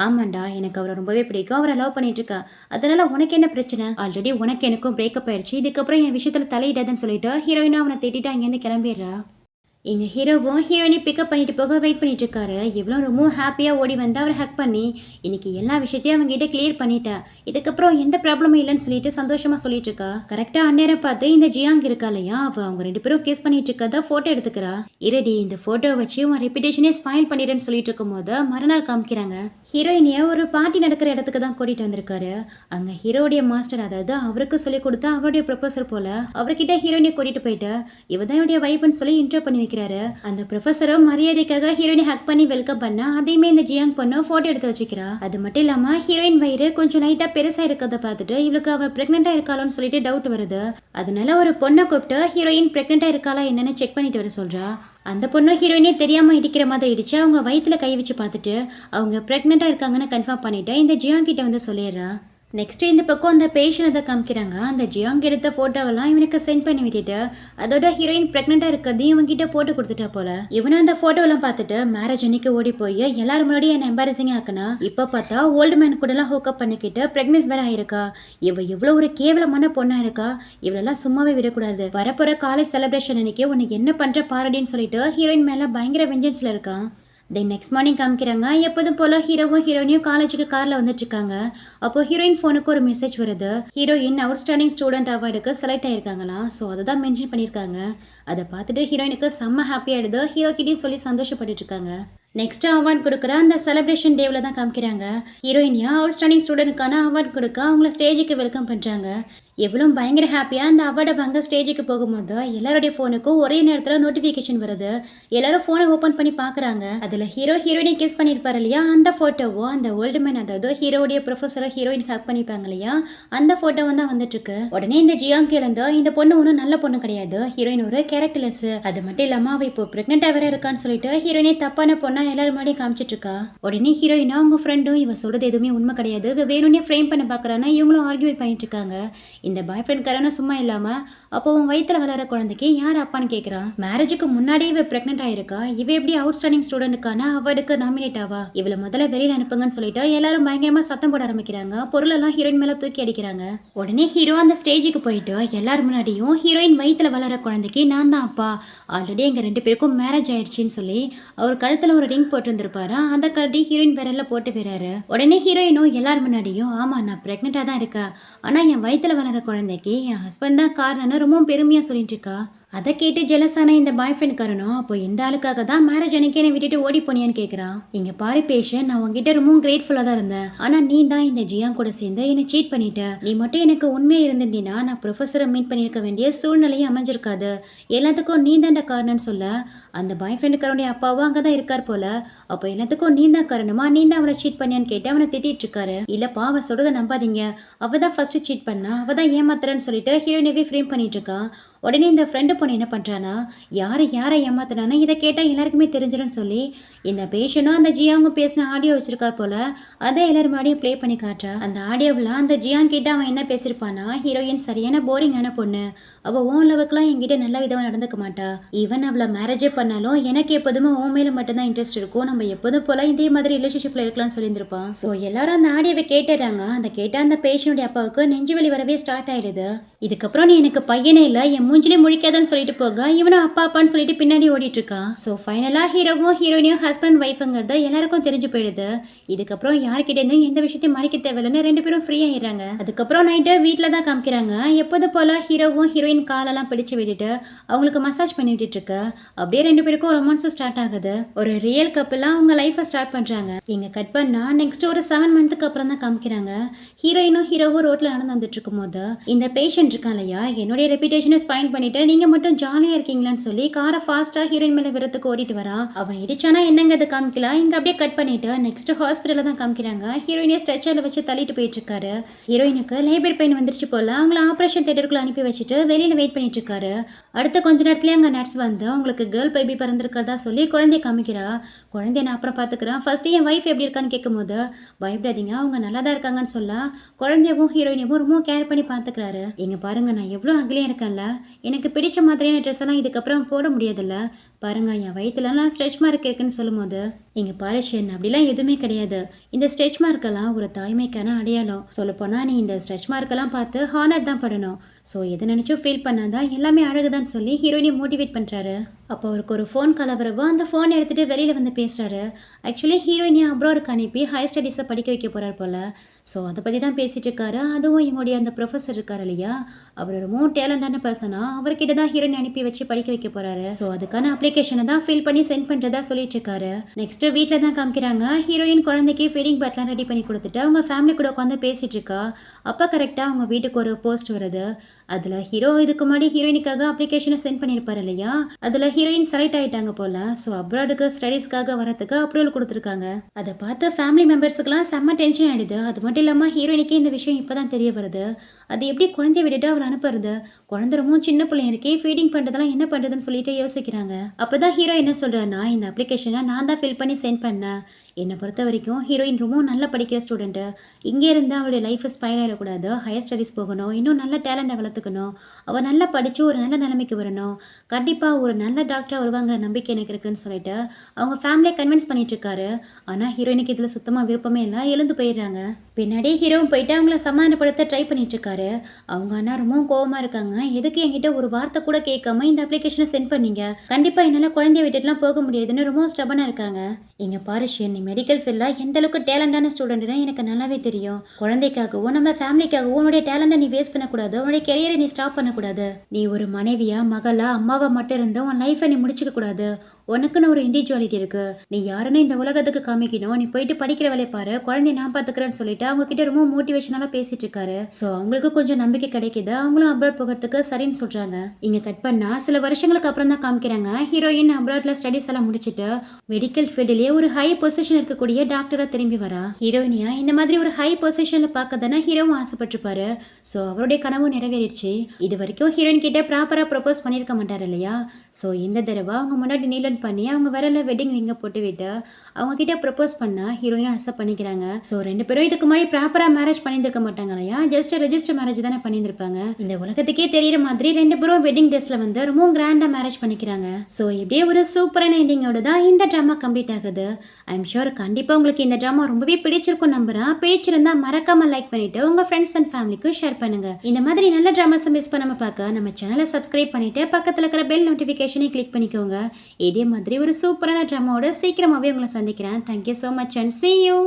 ஆமாண்டா, எனக்கு அவரை ரொம்பவே பிடிக்கும், அவரை லவ் பண்ணிட்டு இருக்கா, அதனால உனக்கு என்ன பிரச்சனை, ஆல்ரெடி உனக்கு எனக்கும் பிரேக்கப் ஆயிடுச்சு, இதுக்கப்புறம் என் விஷயத்தில் தலையிடாதுன்னு சொல்லிட்டு ஹீரோயினா அவனை திட்டிட்டு அங்கேருந்து கிளம்பிடுறா. எங்கள் ஹீரோவும் ஹீரோயினை பிக்கப் பண்ணிட்டு போக வெயிட் பண்ணிட்டு இருக்காரு. இவ்வளோ ரொம்ப ஹாப்பியாக ஓடி வந்து அவரை ஹக் பண்ணி இன்னைக்கு எல்லா விஷயத்தையும் அவங்க கிட்ட கிளியர் பண்ணிட்டேன், இதுக்கப்புறம் எந்த ப்ராப்ளமும் இல்லைன்னு சொல்லிட்டு சந்தோஷமாக சொல்லிட்டு இருக்கா. கரெக்டாக அந்நேரம் பார்த்து இந்த ஜியாங் இருக்கா இல்லையா, அவங்க 2 பேரும் கேஸ் பண்ணிட்டு இருக்கதா ஃபோட்டோ எடுத்துக்கிறா. இரடி இந்த ஃபோட்டோவை வச்சு உன் ரெப்புடேஷனே ஸ்பாயில் பண்ணிடுன்னு சொல்லிட்டு இருக்கும் போது மறுநாள் காமிக்கிறாங்க. ஹீரோயினியை ஒரு பார்ட்டி நடக்கிற இடத்துக்கு தான் கூட்டிகிட்டு வந்திருக்காரு. அங்கே ஹீரோடைய மாஸ்டர், அதாவது அவருக்கு சொல்லி கொடுத்தா அவருடைய ப்ரொஃபஸர் போல, அவர்கிட்ட ஹீரோயினை கூட்டிகிட்டு போயிட்டு இவ தான் என்னுடைய வைஃப்னு சொல்லி இன்ட்ரோ பண்ணி வைக்கிறாரு. அந்த ப்ரொஃபஸரும் மரியாதைக்காக ஹீரோயினை ஹக் பண்ணி வெல்கம் பண்ண அதையுமே இந்த ஜியாங் பொண்ணு ஃபோட்டோ எடுத்து வச்சுக்கிறா. அது மட்டும் இல்லாமல் ஹீரோயின் வயிறு கொஞ்சம் லைட்டாக பெருசாக இருக்கிறத பார்த்துட்டு இவளுக்கு அவள் ப்ரெக்னெண்ட்டாக இருக்காளான்னு சொல்லிட்டு டவுட் வருது. அதனால ஒரு பொண்ணை கூப்பிட்டு ஹீரோயின் ப்ரெக்னெண்ட்டாக இருக்காளா என்னன்னு செக் பண்ணிட்டு வர சொல்கிறா. அந்த பொண்ணு ஹீரோயினே தெரியாமல் இடிக்கிற மாதிரி இடிச்சு அவங்க வயிற்றில் கை வச்சு பார்த்துட்டு அவங்க ப்ரெக்னெண்ட்டாக இருக்காங்கன்னு கன்ஃபார்ம் பண்ணிவிட்டு இந்த ஜியாங் கிட்ட வந்து சொல்லிடுறா. நெக்ஸ்ட்டு இந்த பக்கம் அந்த பேஷண்ட்டை காமிக்கிறாங்க. அந்த ஜியாங் எடுத்த ஃபோட்டோவெல்லாம் இவனுக்கு சென்ட் பண்ணி விட்டுட்டு அதோட ஹீரோயின் ப்ரெக்னெண்ட்டாக இருக்கிறதையும் இவன்கிட்ட போட்டு கொடுத்துட்டா போல. இவனும் அந்த ஃபோட்டோவெல்லாம் பார்த்துட்டு மேரேஜ் அன்னைக்கு ஓடி போய் எல்லாரும் முன்னாடி என்ன எம்பாரசிங்காக ஆக்குனா, இப்போ பார்த்தா ஓல்டு மேன் கூடலாம் ஹோக்கப் பண்ணிக்கிட்டு ப்ரெக்னென்ட் வேற ஆயிருக்கா. இவ எவ்வளோ ஒரு கேவலமான பொண்ணாக இருக்கா, இவளெல்லாம் சும்மாவே விடக்கூடாது, வரப்போகிற காலேஜ் செலிப்ரேஷன் அன்னைக்கு உனக்கு என்ன பண்ணுற பாரடின்னு சொல்லிட்டு ஹீரோயின் மேலே பயங்கர வெஞ்சன்ஸில் இருக்கான். தென் நெக்ஸ்ட் மார்னிங் காமிக்கிறாங்க. எப்போதும் போல் ஹீரோவும் ஹீரோயினியும் காலேஜுக்கு காரில் வந்துட்டு இருக்காங்க. அப்போ ஹீரோயின் ஃபோனுக்கு ஒரு மெசேஜ் வருது. ஹீரோயின் அவுட்ஸ்டாண்டிங் ஸ்டூடெண்ட் அவார்டுக்கு செலக்ட் ஆயிருக்காங்களாம். ஸோ அதை தான் மென்ஷன் பண்ணியிருக்காங்க. அதை பார்த்துட்டு ஹீரோயினுக்கு செம்ம ஹாப்பி ஆயிடுது. ஹீரோ கிட்டயும் சொல்லி சந்தோஷப்பட்டுட்டு இருக்காங்க. நெக்ஸ்ட் அவார்ட் கொடுக்குற அந்த செலிப்ரேஷன் டேவில் தான் காமிக்கிறாங்க. ஹீரோயினியா அவுட்ஸ்டாண்டிங் ஸ்டூடெண்ட்க்கான அவார்ட் கொடுக்க அவங்கள ஸ்டேஜுக்கு வெல்கம் பண்ணுறாங்க. எவ்வளோ பயங்கர ஹாப்பியாக அந்த அவார்டை வாங்க ஸ்டேஜுக்கு போகும்போது எல்லாருடைய ஃபோனுக்கும் ஒரே நேரத்தில் நோட்டிஃபிகேஷன் வருது. எல்லாரும் ஃபோனை ஓப்பன் பண்ணி பார்க்குறாங்க. அதில் ஹீரோயினை கிஸ் பண்ணியிருப்பாரு இல்லையா, அந்த ஃபோட்டோவோ அந்த ஓல்டு மேன், அதாவது ஹீரோடைய ப்ரொஃபஸரை ஹீரோயின் ஹேக் பண்ணிப்பாங்க இல்லையா, அந்த ஃபோட்டோ தான் வந்துட்டுருக்கு. உடனே இந்த ஜியாங்கிலேருந்து இந்த பொண்ணு ஒன்றும் நல்ல பொண்ணு கிடையாது, ஹீரோயின் ஒரு கேரக்டர்லெஸ், அது மட்டும் இல்லாமல் அவள் இப்போ ப்ரெக்னெண்ட்டாக வேற இருக்கான்னு சொல்லிட்டு ஹீரோயினே தப்பான பொண்ணா எல்லாரும் முன்னாடி காமிச்சிட்டு இருக்கா. உடனே ஹீரோயினா அவங்க ஃப்ரெண்டும் இவ சொல்றது எதுவுமே உண்மை கிடையாது, இவ வேணும்னே ஃப்ரேம் பண்ண பார்க்குறான்னா இவங்களும் ஆர்கியூட் பண்ணிட்டு இருக்காங்க. இந்த பாய் ஃப்ரெண்ட் காரன சும்மா இல்லாம அப்போ உன் வயிற்றுல வளர குழந்தைக்கு யார் அப்பான்னு கேட்குறான். மேரேஜுக்கு முன்னாடியே இவ ப்ரெக்னென்ட் ஆயிருக்கா, இவ எப்படி அவுட்ஸ்டாண்டிங் ஸ்டூடெண்ட்டுக்கான அவார்டுக்கு நாமினேட் ஆவா, இவளை முதல்ல வெளியில் அனுப்புங்கன்னு சொல்லிட்டு எல்லாரும் பயங்கரமா சத்தம் போட ஆரம்பிக்கிறாங்க. பொருளெல்லாம் ஹீரோயின் மேல தூக்கி அடிக்கிறாங்க. உடனே ஹீரோ அந்த ஸ்டேஜுக்கு போயிட்டு எல்லாரும் முன்னாடியும் ஹீரோயின் வயிற்றுல வளர குழந்தைக்கு நான் தான் அப்பா, ஆல்ரெடி எங்க 2 பேருக்கும் மேரேஜ் ஆயிடுச்சுன்னு சொல்லி அவர் கழுத்துல ஒரு ரிங் போட்டு இருந்திருப்பாரு, அந்த கட்டி ஹீரோயின் விரல்ல போட்டு வர்றாரு. உடனே ஹீரோயினும் எல்லாரும் முன்னாடியும் ஆமா நான் ப்ரெக்னெண்டா தான் இருக்கேன், ஆனா என் வயிற்றுல வளர குழந்தைக்கு என் ஹஸ்பண்ட் தான் காரணம்னு ரொம்பவும் பெருமையா சொல்லிட்டு இருக்கா. அதை கேட்டு ஜெலஸான இந்த பாய் ஃப்ரெண்ட் காரனும் அப்போ இந்த ஆளுக்காக தான் மேரேஜ் அன்னைக்கு என்னை விட்டுட்டு ஓடி போனியான்னு கேட்குறான். இங்க பாரு பேஷன், நான் உங்ககிட்ட ரொம்பவும் கிரேட்ஃபுல்லாக தான் இருந்தேன், ஆனா நீ தான் இந்த ஜியாங் கூட சேர்ந்து என்னை சீட் பண்ணிட்ட. நீ மட்டும் எனக்கு உண்மையாக இருந்திருந்தீன்னா நான் ப்ரொஃபஸரை மீட் பண்ணியிருக்க வேண்டிய சூழ்நிலையும் அமைஞ்சிருக்காது, எல்லாத்துக்கும் நீ தான்டா காரணம்னு சொல்ல அந்த பாய் ஃப்ரெண்டுக்காரனுடைய அப்பாவும் அங்கே தான் இருக்கார் போல. அப்போ எல்லாத்துக்கும் நீ தான் காரணமா, நீ தான் அவளை சீட் பண்ணியான்னு கேட்டு அவனை திட்டிட்டு இருக்காரு. இல்லப்பா அவ சொல்றதை நம்பாதீங்க, அவ தான் ஃபர்ஸ்ட் சீட் பண்ணா, அவ தான் ஏமாத்துறன்னு சொல்லிட்டு ஹீரோயினவே ஃப்ரேம் பண்ணிட்டு இருக்கான். உடனே இந்த ஃப்ரெண்டு பொண்ணு என்ன பண்ணுறானா, யாரை ஏமாத்தினானா இதை கேட்டால் எல்லாருக்குமே தெரிஞ்சிடும்னு சொல்லி இந்த பேஷனும் அந்த ஜியாங்கும் பேசின ஆடியோ வச்சிருக்கா போல, அதை எல்லாரும் முன்னாடியும் ப்ளே பண்ணி காட்டுறா. அந்த ஆடியோவில் அந்த ஜியாங் கிட்ட அவன் என்ன பேசியிருப்பானா, ஹீரோயின் சரியான போரிங்கான பொண்ணு, அவள் ஓன் லவுக்குலாம் என்கிட்ட நல்ல விதமாக நடந்துக்க மாட்டா, ஈவன் அவளை மேரேஜே பண்ணாலும் எனக்கு எப்போதுமே ஓன் மேலே மட்டும்தான் இன்ட்ரெஸ்ட் இருக்கும், நம்ம எப்போதும் போல இதே மாதிரி ரிலேஷன்ஷிப்பில் இருக்கலாம்னு சொல்லியிருந்திருப்பான். ஸோ எல்லாரும் அந்த ஆடியோவை கேட்டுறாங்க. அந்த கேட்டால் அந்த பேஷனுடைய அப்பாவுக்கு நெஞ்சு வலி வரவே ஸ்டார்ட் ஆயிடுது. இதுக்கப்புறம் நீ எனக்கு பையனே இல்லை, என் மூஞ்சிலே முழிக்காதன்னு சொல்லிட்டு போக இவனும் அப்பா அப்பான்னு சொல்லிட்டு பின்னாடி ஓடிட்டு இருக்கான். ஸோ ஃபைனலாக ஹீரோவும் ஹீரோயினியும் ஹஸ்பண்ட் ஒய்ஃபுங்கிறது எல்லாருக்கும் தெரிஞ்சு போயிடுது. இதுக்கப்புறம் யார்கிட்ட இருந்தும் எந்த விஷயத்தையும் மறைக்க தேவையில்லைன்னு 2 பேரும் ஃப்ரீ ஆயிடுறாங்க. அதுக்கப்புறம் நைட்டு வீட்டில் தான் காமிக்கிறாங்க. எப்போது போல ஹீரோவும் ஹீரோயின் காலெல்லாம் பிடிச்சு விட்டுட்டு அவங்களுக்கு மசாஜ் பண்ணி விட்டுட்டு இருக்க. அப்படியே 2 பேருக்கும் ரொமான்ஸ் ஸ்டார்ட் ஆகுது. ஒரு ரியல் கப்பிளாக அவங்க லைஃப்பை ஸ்டார்ட் பண்ணுறாங்க. இங்கே கட் பண்ணால் நெக்ஸ்ட் ஒரு 7 மந்த்துக்கு அப்புறம் தான் காமிக்கிறாங்க. ஹீரோயினும் ஹீரோவும் ரோட்டில் நடந்து வந்துட்டு இருக்கும் போது இந்த பேஷண்ட் இருக்கான் இல்லையா, என்னுடைய ரெப்யூட்டேஷனை ஸ்பைன் பண்ணிட்டு நீங்கள் மட்டும் ஜாலியாக இருக்கீங்களான்னு சொல்லி காரை ஃபாஸ்ட்டாக ஹீரோயின் மேலே விரத்துக்கு ஓடிட்டு வரான். அவன் இடிச்சானா என்னங்க அது காமிக்கலாம். இங்கே அப்படியே கட் பண்ணிட்டு நெக்ஸ்ட் ஹாஸ்பிட்டலில் தான் காமிக்கிறாங்க. ஹீரோயினை ஸ்ட்ரெச்சரில் வச்சு தள்ளிட்டு போயிட்டு இருக்காரு. ஹீரோயினுக்கு லேபர் பெயின் வந்துருச்சு போல, அவங்கள ஆப்ரேஷன் தேட்டருக்குள்ள அனுப்பி வச்சுட்டு வெளியில் வெயிட் பண்ணிட்டு இருக்காரு. அடுத்த கொஞ்ச நேரத்துலேயே அங்கே நர்ஸ் வந்து அவங்களுக்கு கேர்ள் பேபி பிறந்திருக்கிறதா சொல்லி குழந்தைய காமிக்கிறா. குழந்தைய நான் அப்புறம் பார்த்துக்கிறேன், ஃபர்ஸ்ட் என் ஒய்ஃப் எப்படி இருக்கான்னு கேட்கும்போது பயப்படாதீங்க அவங்க நல்லா தான் இருக்காங்கன்னு சொல்ல குழந்தையவும் ஹீரோயினையும் ரொம்ப கேர் பண்ணி பார்த்துக்கிறாரு. இங்கே பாருங்க நான் எவ்வளோ அகலியாக இருக்கேன்ல, எனக்கு பிடிச்ச மாதிரியான ட்ரெஸ் எல்லாம் இதுக்கப்புறம் போட முடியாதுல்ல, பாருங்க என் வயிற்றுலலாம் ஸ்ட்ரெச் மார்க் இருக்குன்னு சொல்லும்போது இங்கே பாரு ஷென் அப்படிலாம் எதுவுமே கிடையாது, இந்த ஸ்ட்ரெச் மார்க்கெல்லாம் ஒரு தாய்மைக்கான அடையாளம், சொல்லப்போனால் நீ இந்த ஸ்ட்ரெச் மார்க்கெல்லாம் பார்த்து ஹானர் தான் படணும், ஸோ எதை நினச்சும் ஃபீல் பண்ணாதான் எல்லாமே அழகுதான்னு சொல்லி ஹீரோயினை மோட்டிவேட் பண்ணுறாரு. அப்போ அவருக்கு ஒரு ஃபோன் கால் வரவோ அந்த ஃபோன் எடுத்துகிட்டு வெளியில் வந்து பேசுகிறாரு. ஆக்சுவலி ஹீரோயினை அப்ராடுக்கு அனுப்பி ஹையர் ஸ்டடீஸை படிக்க வைக்க போகிறார் போல். ஸோ அதை பற்றி தான் பேசிகிட்டு இருக்காரு. அதுவும் இவங்களுடைய அந்த ப்ரொஃபஸர் இருக்கார் இல்லையா, அவர் ரொம்ப டேலண்டான பர்சனா, அவர்கிட்ட தான் ஹீரோயின் அனுப்பி வச்சு படிக்க வைக்க போகிறாரு. ஸோ அதுக்கான அப்ளிகேஷனை தான் ஃபில் பண்ணி சென்ட் பண்ணுறதா சொல்லிட்டு இருக்காரு. நெக்ஸ்ட்டு வீட்டில் தான் காமிக்கிறாங்க. ஹீரோயின் குழந்தைக்கு ஃபீடிங் பேட்லாம் ரெடி பண்ணி கொடுத்துட்டு அவங்க ஃபேமிலி கூட உட்காந்து பேசிகிட்டு இருக்கா. அப்போ கரெக்டாக அவங்க வீட்டுக்கு ஒரு போஸ்ட் வருது. அதில் ஹீரோ இதுக்கு முன்னாடி ஹீரோயினுக்காக அப்ளிகேஷனை சென்ட் பண்ணியிருப்பாரு இல்லையா, அதில் ஹீரோயின் செலக்ட் ஆகிட்டாங்க போல். ஸோ அப்ராடுக்கு ஸ்டடீஸ்க்காக வரதுக்கு அப்ரூவல் கொடுத்துருக்காங்க. அதை பார்த்து ஃபேமிலி மெம்பர்ஸுக்கெல்லாம் செம்ம டென்ஷன் ஆகிடுது. அது மட்டும் இல்லாமல் ஹீரோயினுக்கே இந்த விஷயம் இப்போ தான் தெரிய வருது. அது எப்படி குழந்தைய விட்டுட்டு அவளை அனுப்புறது, குழந்தை ரொம்ப சின்ன பிள்ளைங்க இருக்கே, ஃபீடிங் பண்ணுறதெல்லாம் என்ன பண்ணுறதுன்னு சொல்லிட்டு யோசிக்கிறாங்க. அப்போ தான் ஹீரோ என்ன சொல்கிறான்னா, இந்த அப்ளிகேஷனை நான் தான் ஃபில் பண்ணி சென்ட் பண்ணேன், என்னை பொறுத்த வரைக்கும் ஹீரோயின் ரொம்ப நல்லா படிக்கிற ஸ்டூடெண்ட்டு, இங்கே இருந்து அவளுடைய லைஃப் ஸ்பைல் ஆகிடக்கூடாது, ஹையர் ஸ்டடீஸ் போகணும், இன்னும் நல்ல டேலண்ட்டை வளர்த்துக்கணும், அவள் நல்லா படித்து ஒரு நல்ல நிலைமைக்கு வரணும், கண்டிப்பாக ஒரு நல்ல டாக்டராக வருவாங்கிற நம்பிக்கை எனக்கு இருக்குன்னு சொல்லிட்டு அவங்க ஃபேமிலியை கன்வின்ஸ் பண்ணிட்டு இருக்காரு. ஆனால் ஹீரோயினுக்கு இதில் சுத்தமாக விருப்பமே இல்லை, எழுந்து போயிடுறாங்க. பின்னாடி ஹீரோவும் போயிட்டு அவங்கள சமாதானப்படுத்த ட்ரை பண்ணிட்டு இருக்காரு. அவங்க அண்ணா ரொம்ப கோவமாக இருக்காங்க. எதுக்கு என்கிட்ட ஒரு வார்த்தை கூட கேட்காம இந்த அப்ளிகேஷனை சென்ட் பண்ணீங்க, கண்டிப்பாக என்னால் குழந்தைய விட்டுட்டுலாம் போக முடியாதுன்னு ரொம்ப ஸ்டபனாக இருக்காங்க. இங்கே பாரு ஷென், நீ மெடிக்கல் ஃபீல்டில் எந்த அளவுக்கு டேலண்டான ஸ்டூடெண்ட்னு எனக்கு நல்லாவே தெரியும். குழந்தைக்காகவும் நம்ம ஃபேமிலிக்காகவும் உன்னுடைய டேலண்ட்டை நீ வேஸ்ட் பண்ணக்கூடாது. உன்னுடைய கெரியரை நீ ஸ்டாப் பண்ணக்கூடாது. நீ ஒரு மனைவியா, மகளா, அம்மாவா மட்டும் இருந்து உன் லைஃப்பை நீ முடிச்சுக்க கூடாது. உனக்குன்னு ஒரு இண்டிவிஜுவாலிட்டி இருக்கு. நீ யாருன்னு இந்த உலகத்துக்கு காமிக்கணும். நீ போயிட்டு படிக்கிற வேலையை பாரு. குழந்தைய நான் பார்த்துக்கிறேன்னு சொல்லிட்டு அவங்க கிட்ட ரொம்ப மோட்டிவேஷனால பேசிட்டு இருக்காரு. ஸோ அவங்களுக்கு கொஞ்சம் நம்பிக்கை கிடைக்குது. அவங்களும் அப்ராட் போகிறதுக்கு சரின்னு சொல்றாங்க. இங்க கட் பண்ணா சில வருஷங்களுக்கு அப்புறம் தான் காமிக்கிறாங்க. ஹீரோயின் அப்ராட்ல ஸ்டடிஸ் எல்லாம் முடிச்சுட்டு மெடிக்கல் ஃபீல்டிலேயே ஒரு ஹை பொசிஷன் இருக்கக்கூடிய டாக்டரா திரும்பி வரா. ஹீரோயினியா இந்த மாதிரி ஒரு ஹை பொசிஷன்ல பார்க்க தானே ஹீரோவும் ஆசைப்பட்டிருப்பாரு. ஸோ அவருடைய கனவு நிறைவேறிடுச்சு. இது வரைக்கும் ஹீரோயின் கிட்ட ப்ராப்பரா ப்ரப்போஸ் பண்ணியிருக்க மாட்டாரு இல்லையா? ஸோ இந்த தடவை அவங்க முன்னாடி நீலன் பண்ணி அவங்க விரல வெட்டிங் ரிங்கை போட்டு விட்டு அவங்க கிட்ட ப்ரப்போஸ் பண்ணா ஹீரோயினும் அக்செப்ட் பண்ணிக்கிறாங்க. ஸோ 2 பேரும் இதுக்கு முன்னாடி ப்ராப்பராக மேரேஜ் பண்ணியிருக்க மாட்டாங்க இல்லையா? ஜஸ்ட் ரெஜிஸ்டர் மேரேஜ் தானே பண்ணியிருப்பாங்க. இந்த உலகத்துக்கே தெரியுற மாதிரி 2 பேரும் வெட்டிங் ட்ரெஸ்ல வந்து ரொம்பவும் கிராண்டாக மேரேஜ் பண்ணிக்கிறாங்க. ஸோ இப்படியே ஒரு சூப்பரான எண்டிங்கோட தான் இந்த ட்ராமா கம்ப்ளீட் ஆகுது. ஐம் ஷூர் கண்டிப்பாக உங்களுக்கு இந்த ட்ராமா ரொம்பவே பிடிச்சிருக்கும் நம்புறேன். பிடிச்சிருந்தா மறக்காம லைக் பண்ணிட்டு உங்க ஃப்ரெண்ட்ஸ் அண்ட் ஃபேமிலிக்கும் ஷேர் பண்ணுங்க. இந்த மாதிரி நல்ல ட்ராமாஸை மிஸ் பண்ணாம பார்க்க நம்ம சேனலை சப்ஸ்கிரைப் பண்ணிட்டு பக்கத்தில் இருக்கிற பெல் நோட்டிஃபிகேஷனை கிளிக் பண்ணிக்கோங்க. இதே மாதிரி ஒரு சூப்பரான ட்ராமாவோட சீக்கிரமாகவே உங்களை சந்திக்கிறேன். Thank you so much and see you.